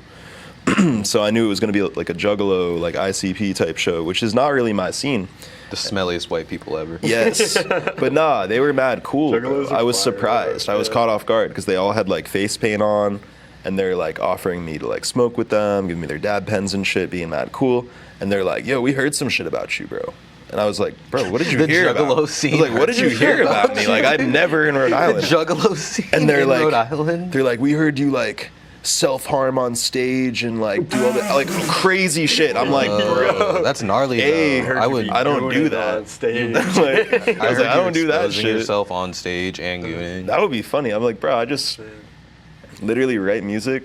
So I knew it was going to be like a Juggalo, like ICP type show, which is not really my scene. The smelliest white people ever. Yes, but nah, they were mad cool. Juggalos are I was fire, surprised. yeah. I was caught off guard because they all had like face paint on, and they're like offering me to like smoke with them, giving me their dab pens and shit, being mad cool. And they're like, "Yo, we heard some shit about you, bro." And I was like, "Bro, what did you The hear Juggalo about?" scene I was like, "What did you hear about me?" Like, I'd never in Rhode The Island. Juggalo scene And they're in like, Rhode Island. they're like, "We heard you like self-harm on stage and like do all that like crazy shit." I'm like, "Bro, That's gnarly. Hey, though. heard I you would. be I don't doing do it that." on stage. Like, I was like, heard "I don't you're do that exposing shit." yourself on stage and gooning. That would be funny. I'm like, bro, I just literally write music,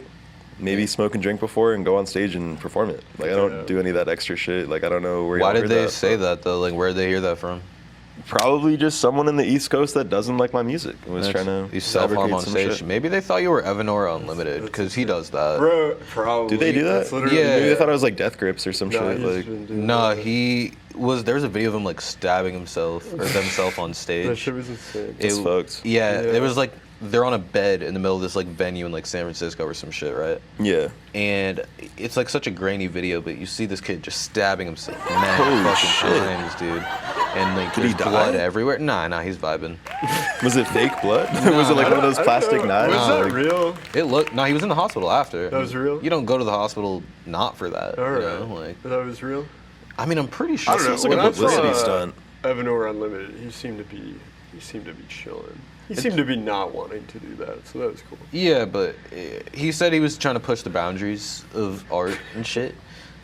maybe smoke and drink before, and go on stage and perform it. Like, I don't Yeah. do any of that extra shit. Like, I don't know where. Why y'all did heard they that say from. that though? Like, where did they hear that from? Probably just someone in the East Coast that doesn't like my music and was trying to You self-harm fabricate on some stage. shit. Maybe they thought you were Evanora Unlimited because he does that. Bro, probably. Do they do that? That's literally- Yeah. Maybe they thought I was like Death Grips or some No, shit. he's Like, been doing No, that. he was. There was a video of him like stabbing himself or themselves on That stage. shit was insane. It's fucked. Yeah, Yeah. it was like they're on a bed in the middle of this like venue in like San Francisco or some shit, right? yeah. And it's like such a grainy video, but you see this kid just stabbing himself mad Holy fucking shit. times, dude. And like Did he there's blood die? everywhere. Nah, he's vibing. Was it fake blood? Was it like one of those I don't plastic know. knives? Was No. that real? It looked. No, he was in the hospital after. That was real? You don't go to the hospital not for that. All right. You know? Like, That was real? I mean, I'm pretty sure. I don't know. It's like When a I saw, publicity stunt. Evanora Unlimited, he seemed to be chilling. He seemed to be not wanting to do that, so that was cool. Yeah, but he said he was trying to push the boundaries of art and shit.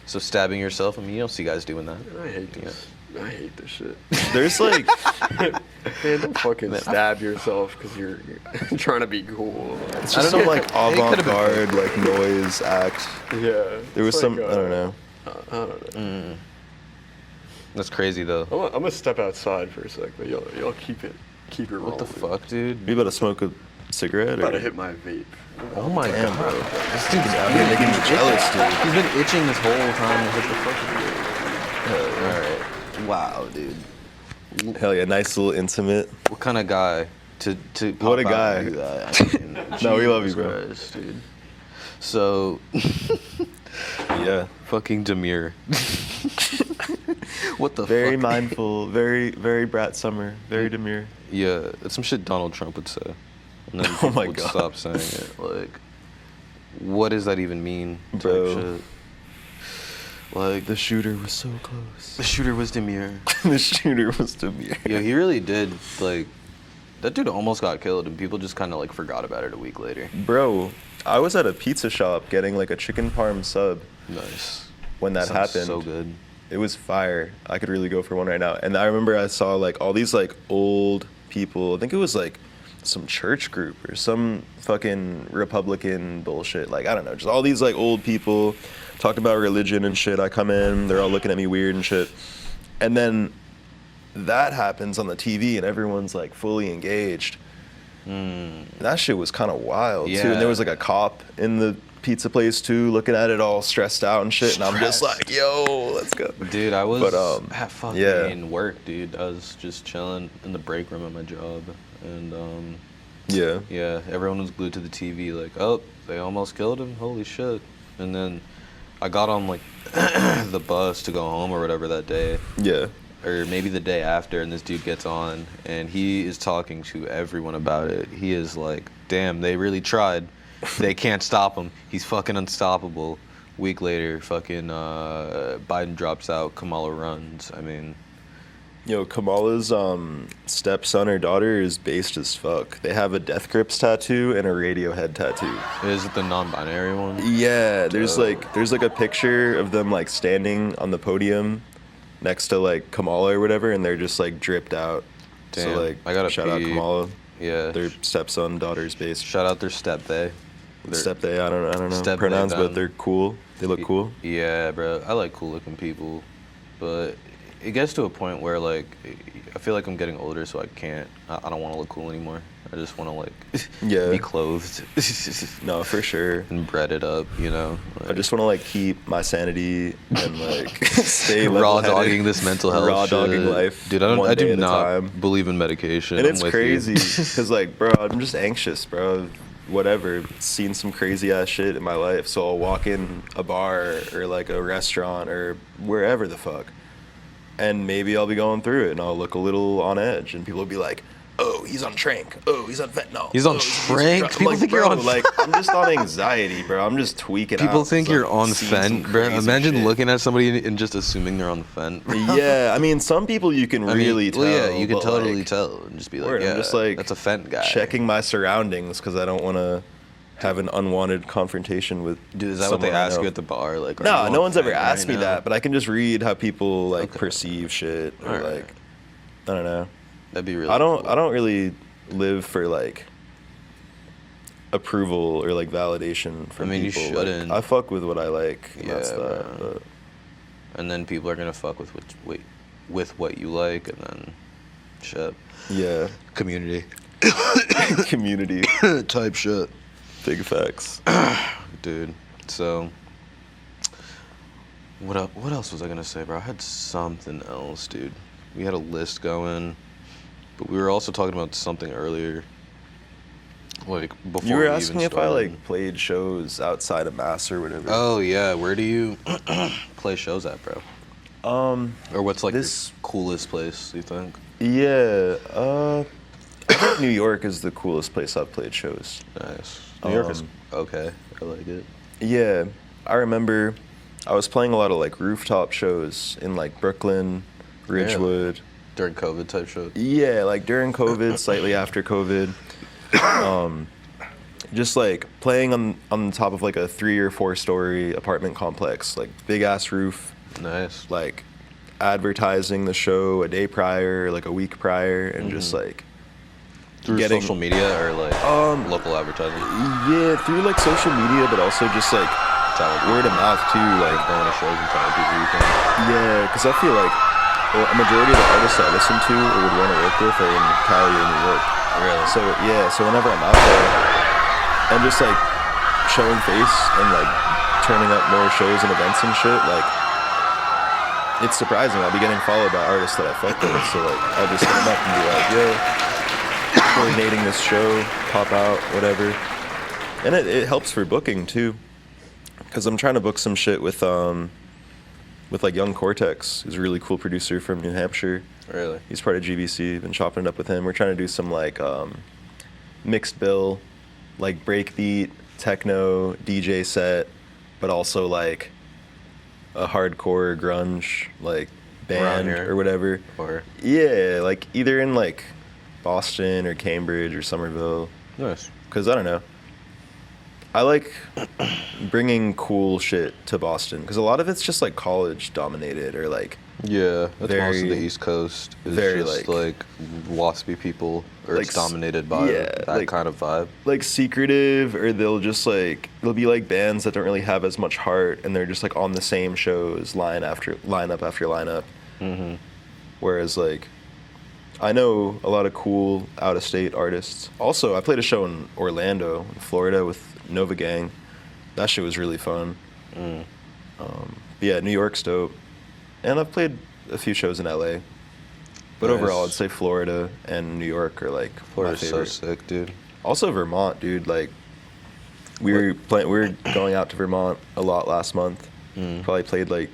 So stabbing yourself, I mean, you don't see guys doing that. I hate this. I hate this shit. There's like, Man, don't fucking stab yourself because you're trying to be cool. it's I just don't some know. like It could've been avant-garde like noise act. Yeah. There was it's some, like, I don't know. I don't know. That's crazy though. I'm gonna step outside for a sec, but y'all keep it rolling. What the fuck, dude? You about to smoke a cigarette? About Or? to hit my vape. Oh my Damn, god. bro. This dude's You're making me jealous, dude. He's been itching this whole time to hit the fucking vape. Alright. Wow, dude. Hell yeah, nice little intimate. What kind of guy to pop What a out guy. and do that? I mean, No, we love you, Jesus bro. Christ, dude. So, Yeah. fucking demure. What the Very fuck? mindful, very Brat Summer, very demure. Yeah, it's some shit Donald Trump would say. And then Oh people my would God. stop saying it. Like, what does that even mean? Type Bro. shit. Like, The shooter was so close. the shooter was demure. The shooter was demure. Yeah, he really did. Like, that dude almost got killed, and people just kind of like forgot about it a week later. Bro, I was at a pizza shop getting like a chicken parm sub Nice. when that Sounds happened. so good. It was fire. I could really go for one right now. And I remember I saw like all these like old people. I think it was like some church group or some fucking Republican bullshit. Like, I don't know, just all these like old people talking about religion and shit. I come in, they're all looking at me weird and shit. And then that happens on the TV and everyone's like fully engaged. That shit was kind of wild too. Yeah. And there was like a cop in the pizza place too, looking at it all stressed out and shit. And I'm just like, yo, let's go. Dude, I was But, at fucking yeah. work, dude. I was just chilling in the break room at my job, and Yeah. yeah, everyone was glued to the TV, like, oh, they almost killed him, holy shit. And then I got on like the bus to go home or whatever that day, Yeah. or maybe the day after, and this dude gets on, and he is talking to everyone about it. He is like, damn, they really tried. They can't stop him. He's fucking unstoppable. Week later, fucking Biden drops out, Kamala runs. I mean, Yo, Kamala's stepson or daughter is based as fuck. They have a Death Grips tattoo and a Radiohead tattoo. is it the non-binary one? Yeah, there's like a picture of them like standing on the podium next to like Kamala or whatever, and they're just like dripped out. Damn, So like, I gotta shout out pee. Kamala. Yeah. Their stepson, daughter's based. Shout out their step they. Step they, I don't know Step they pronouns, done. but they're cool. They look cool. Yeah, bro. I like cool looking people, but it gets to a point where like I feel like I'm getting older, so I can't. I don't want to look cool anymore. I just want to like Yeah. be clothed No, for sure. and bread it up, you know. I Like, just want to like keep my sanity and like stay raw level-headed. dogging this mental health raw shit. dogging life, dude. one I day do at a not time. believe in medication. And I'm it's with you. crazy because like, bro, I'm just anxious, bro. Whatever, seen some crazy ass shit in my life, so I'll walk in a bar or like a restaurant or wherever the fuck, and maybe I'll be going through it and I'll look a little on edge, and people will be like, "Oh, he's on trank. Oh, he's on fentanyl. He's on oh, trank? I'm People like, think you're bro, on like I'm just on anxiety, bro. I'm just tweaking. People out. think So you're I've on seen some fent, bro. crazy Imagine shit. looking at somebody and just assuming they're on fent. Bro. Yeah, I mean, some people you can I mean, really tell. well, yeah, you can but, totally like, tell and just be like, word, yeah, I'm just like that's a fent guy. checking my surroundings because I don't want to have an unwanted confrontation with. Dude, is that what they someone I ask know. you at the bar? Like, are No, you no on one's ever fent asked right me now? that, but I can just read how people like Okay. perceive shit or Alright. like I don't know. That'd be really. I cool. don't really live for like approval or like validation from I mean, you people. Like, shouldn't. I fuck with what I like. And that's Yeah, that. bro. And then people are gonna fuck with what you like, and then shit. But yeah, Community community, type shit, big facts. dude. So. What else was I gonna say, bro? I had something else, dude. We had a list going, but we were also talking about something earlier. Like before You were we asking even if I started. like played shows outside of Mass or whatever. Oh yeah, where do you play shows at, bro? Or what's like this- the coolest place you think? Yeah, I think New York is the coolest place I've played shows. Nice. New York is Um, okay. I like it. Yeah, I remember I was playing a lot of like rooftop shows in like Brooklyn, Ridgewood. During COVID type shows. Yeah, like during COVID, slightly after COVID. Just like playing on top of like a 3 or 4 story apartment complex, like big ass roof, Nice. like advertising the show a day prior, like a week prior, and just like Through getting- social media or like local advertising. yeah, through like social media, but also just like Telling word of mouth too, like going to shows and telling people you can. yeah, because I feel like Well, a majority of the artists I listen to or would want to work with are in Cali or New York. Really? So yeah, so whenever I'm out there and just like showing face and like turning up more shows and events and shit, like it's surprising. I'll be getting followed by artists that I fuck with. So like I'll just hit them up and be like, yo, coordinating this show, pop out, whatever. And it helps for booking too, because I'm trying to book some shit with like Young Cortex, who's a really cool producer from New Hampshire. Really? He's part of GBC. Been chopping it up with him. We're trying to do some like mixed bill, like breakbeat, techno, DJ set, but also like a hardcore grunge like band or whatever. Or yeah, like either in like Boston or Cambridge or Somerville. nice. Because I don't know. I like bringing cool shit to Boston because a lot of it's just like college dominated or like Yeah, that's most of very- the East Coast. Is very, just like waspy people, or like it's dominated by that like- kind of vibe. like secretive, or they'll be like bands that don't really have as much heart and they're just like on the same shows line after lineup after lineup. Mm-hmm. Whereas like I know a lot of cool out of state artists. Also, I played a show in Orlando, in Florida with Nova Gang. That shit was really fun. But yeah, New York's dope. And I've played a few shows in LA. But Nice. overall, I'd say Florida and New York are like my Florida's so favorite. sick, dude. Also Vermont, dude. Like we were going out to Vermont a lot last month. Probably played like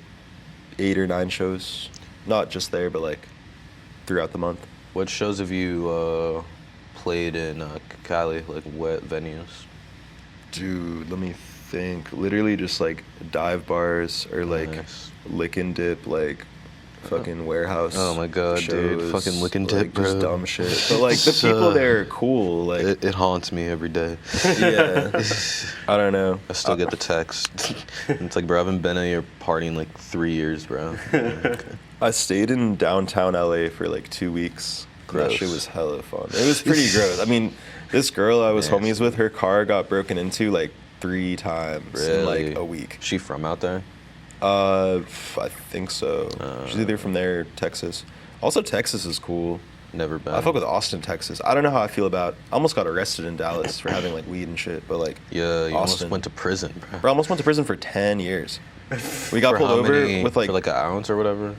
8 or 9 shows. Not just there, but like throughout the month. What shows have you played in Cali? Like what venues? Dude, let me think. Literally just like dive bars or like Nice. lick and dip, like fucking warehouse. Oh my God, dude. shows, Fucking lick and like, dip, just bro. dumb shit. But like the So- people there are cool. Like It haunts me every day. yeah, I don't know. I still get the text. It's like, bro, I haven't been at your party in like 3 years, bro. Okay. I stayed in downtown LA for like 2 weeks. That Gross. shit was hella fun. It was pretty gross. I mean, this girl I was Nasty. homies with, her car got broken into like 3 times in like Really? a week. She from out there? I think so. She's either from there or Texas. Also, Texas is cool. Never been. I fuck with Austin, Texas. I don't know how I feel about. I almost got arrested in Dallas for having like weed and shit, but like Yeah, you almost Austin. went to prison, bro. Bro, I almost went to prison for 10 years. We got For pulled how over many- with like for like an ounce or whatever.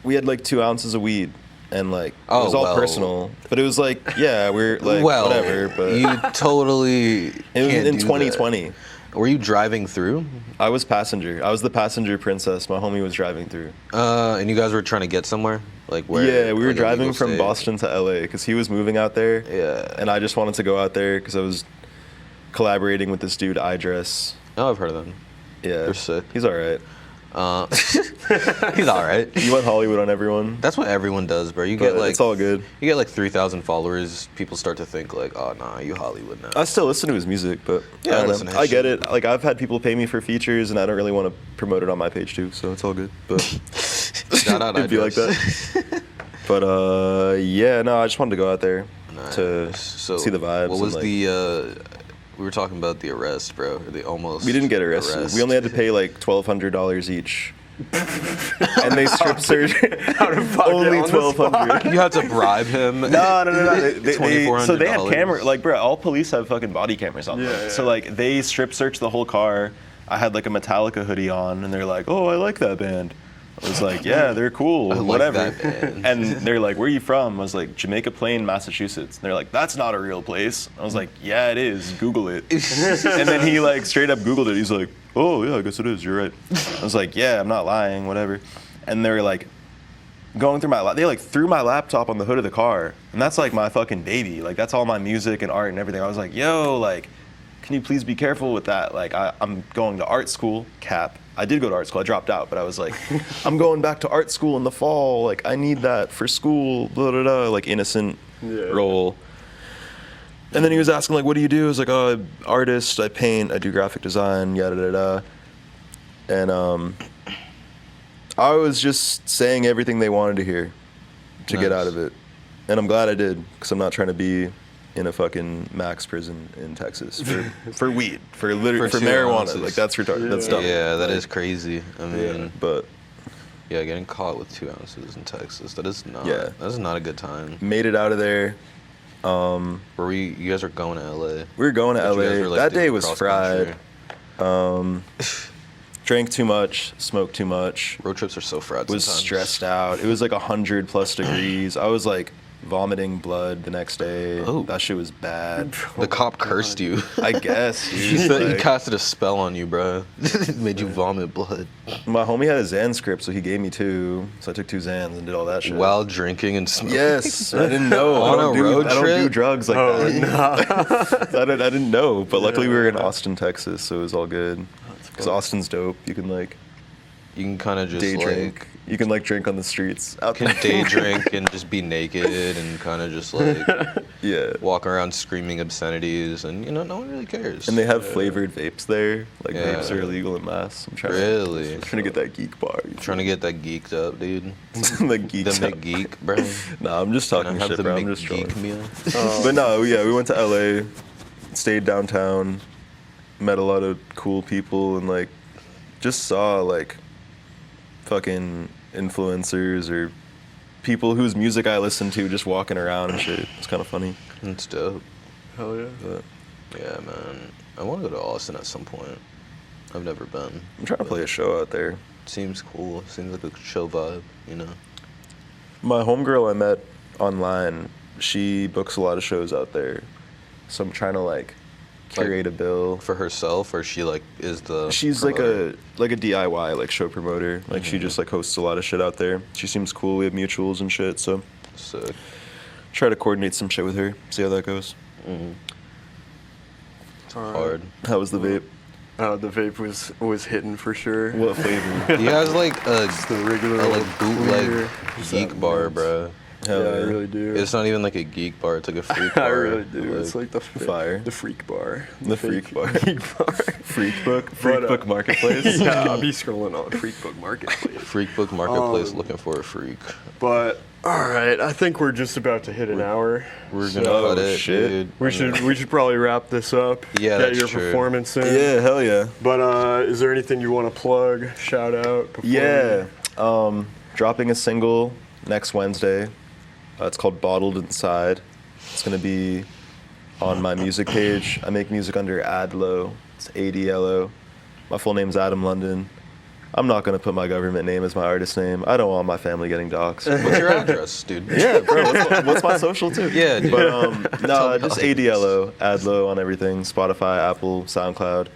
we had like 2 ounces of weed, and like it Oh, was all well. personal. But it was like yeah, we're like well, whatever. But you totally. it was can't in do 2020. that. Were you driving through? I was passenger. I was the passenger princess. My homie was driving through. And you guys were trying to get somewhere, like where? Yeah, we were like, a driving legal from state? Boston to LA because he was moving out there. Yeah. And I just wanted to go out there because I was collaborating with this dude, iDress. Oh, I've heard of them. Yeah. They're sick. He's all right. He's all right. You went Hollywood on everyone. That's what everyone does, bro. You But get like it's all good. You get like 3,000 followers. People start to think like, oh nah, you Hollywood now. I still listen to his music, but Yeah, I I, don't listen know. to I his get shit. it. Like I've had people pay me for features, and I don't really want to promote it on my page too, so it's all good. But Shout out, it'd be like iDress. that. But yeah, no, I just wanted to go out there to Nice. So see the vibes. What was and, like, we were talking about the arrest, bro. Or the almost. We didn't get arrested. arrest. We only had to pay like $1,200 each. And they strip search only $1,200. You had to bribe him. No. So they had $2,400. camera, like, bro, all police have fucking body cameras on them. Yeah, So yeah. like they strip searched the whole car. I had like a Metallica hoodie on, and they're like, "Oh, I like that band." I was like, "Yeah, they're cool, I like whatever." that band. And they're like, "Where are you from?" I was like, "Jamaica Plain, Massachusetts." And they're like, "That's not a real place." I was like, "Yeah, it is. Google it." And then he like straight up Googled it. He's like, "Oh yeah, I guess it is. You're right." I was like, "Yeah, I'm not lying, whatever." And they were like going through they like threw my laptop on the hood of the car, and that's like my fucking baby. Like that's all my music and art and everything. I was like, "Yo, like, can you please be careful with that? Like I'm going to art school, cap." I did go to art school. I dropped out, but I was like, I'm going back to art school in the fall. Like, I need that for school, blah, blah, blah. Like, innocent role. And then he was asking, like, what do you do? I was like, oh, I'm artist, I paint, I do graphic design, yada, yada, yada. And I was just saying everything they wanted to hear to get Nice. out of it. And I'm glad I did, because I'm not trying to be in a fucking max prison in Texas for weed, for For 2 marijuana. ounces. Like that's retarded. That's dumb. Yeah, that Like, is crazy. I mean, Yeah, but Yeah, getting caught with 2 ounces in Texas. That is not. Yeah. That is not a good time. Made it out of there. You guys are going to LA? We were going to But you guys LA. were, like, That day doing was cross-country. fried. Drank too much, smoked too much. Road trips are so fried Was sometimes. stressed out. It was like 100+ degrees. I was like vomiting blood the next day. Oh. That shit was bad. The cop cursed you. I guess. Dude. He said he Like, casted a spell on you, bro. Made you vomit blood my homie had a Xan script, so he gave me 2. So I took 2 Xans and did all that shit. while drinking and smoking. Yes, I didn't know. On I don't a do, road I don't do trip? drugs like Oh, that. no. I didn't know, but luckily we were in Yeah. Austin, Texas, so it was all good. Because Austin's dope. You can like You can kind of just day drink. like You can like drink on the streets. Out can there. day drink and just be naked and kind of just like Yeah. walk around screaming obscenities, and you know no one really cares. And they have flavored vapes there. Like Yeah. vapes are illegal in Mass. I'm trying Really? I'm trying to get that geek bar. Trying to get that geeked up, dude. the geek. The stuff. McGeek, bro. Nah, I'm just Can I talking have shit, the bro. I'm just McGeek trolling. meal? But no, yeah, we went to LA, stayed downtown, met a lot of cool people, and like just saw like fucking influencers or people whose music I listen to just walking around and shit. It's kind of funny. It's dope. Hell yeah. But Yeah, man. I want to go to Austin at some point. I've never been. I'm trying to play a show out there. Seems cool. Seems like a chill vibe, you know. My homegirl I met online, she books a lot of shows out there. So I'm trying to like curate a bill. For herself, or she like is the. She's promoter? like a DIY like show promoter. Like she just like hosts a lot of shit out there. She seems cool. We have mutuals and shit. So Sick. try to coordinate some shit with her. See how that goes. It's all right. Hard. How was the vape? The vape was hitting for sure. What flavor? He has like a, The regular a like old bootleg clear geek bar, bro. Hell yeah, I yeah. really do. It's not even like a geek bar. It's like a freak bar. I really do. It's like the Fire. the freak bar. The fake freak bar. Freak bar. Freak book marketplace. Yeah, I'll be scrolling on Freak Book Marketplace. Freak book marketplace looking for a freak. But all right, I think we're just about to hit an hour. We're gonna Oh, cut it, shit. dude. We should probably wrap this up. Yeah, Get that's your true. performance in. Yeah, hell yeah. But is there anything you want to plug, shout out? Before Yeah. Dropping a single next Wednesday. It's called Bottled Inside. It's gonna be on my music page. I make music under AdLo. It's ADLO. My full name's Adam London. I'm not gonna put my government name as my artist name. I don't want my family getting doxxed. What's your address, dude? Yeah, bro. What's my social too? Yeah, dude. But Tell no, me just all this. ADLO, AdLo on everything. Spotify, Apple, SoundCloud,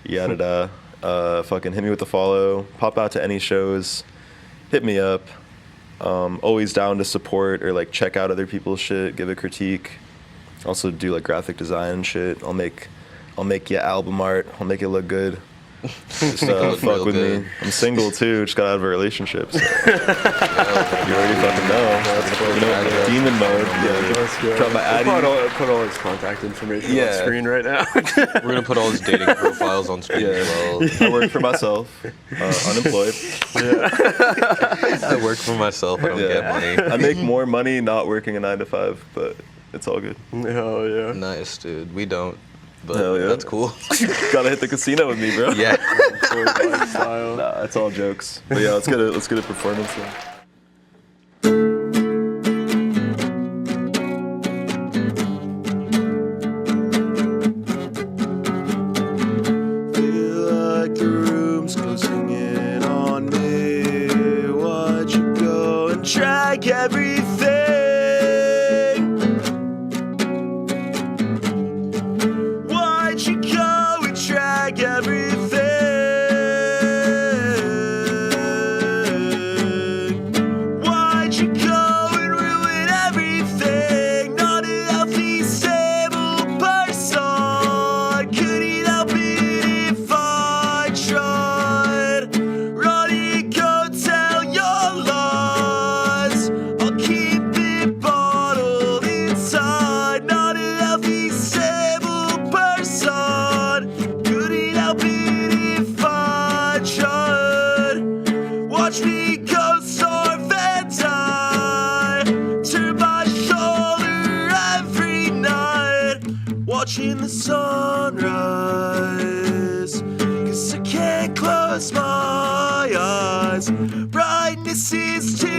yada da. Fucking hit me with a follow. Pop out to any shows. Hit me up. Always down to support or like check out other people's shit, give a critique. Also do like graphic design and shit. I'll make you album art. I'll make it look good. Just look fuck real with good. me. I'm single too. Just got out of a relationship. So. You already fucking know. You know, demon mode. Yeah. Let's go. Drop my Addy. I'll put all his contact information on Yeah. screen right now. We're gonna put all his dating profiles on screen as well. I work for myself. Unemployed. I work for myself. I don't get money. I make more money not working a 9 to 5, but it's all good. Hell yeah. Nice, dude. We don't, but Hell yeah. that's cool. Gotta hit the casino with me, bro. Yeah. Lifestyle. Nah, it's all jokes. But yeah, let's get a performance in. Feel like the room's closing in on me. Why'd you go and track everything? Why'd you go and track everything? Why'd you go and ruin everything? Not a healthy, stable person. Couldn't help it if I tried. Ronnie, go tell your lies. I'll keep it bottled inside. Not a healthy, stable person. Couldn't help it if I tried. Watch me go starve and die. Turn my shoulder every night. Watching the sunrise. 'Cause I can't close my eyes. Brightness is too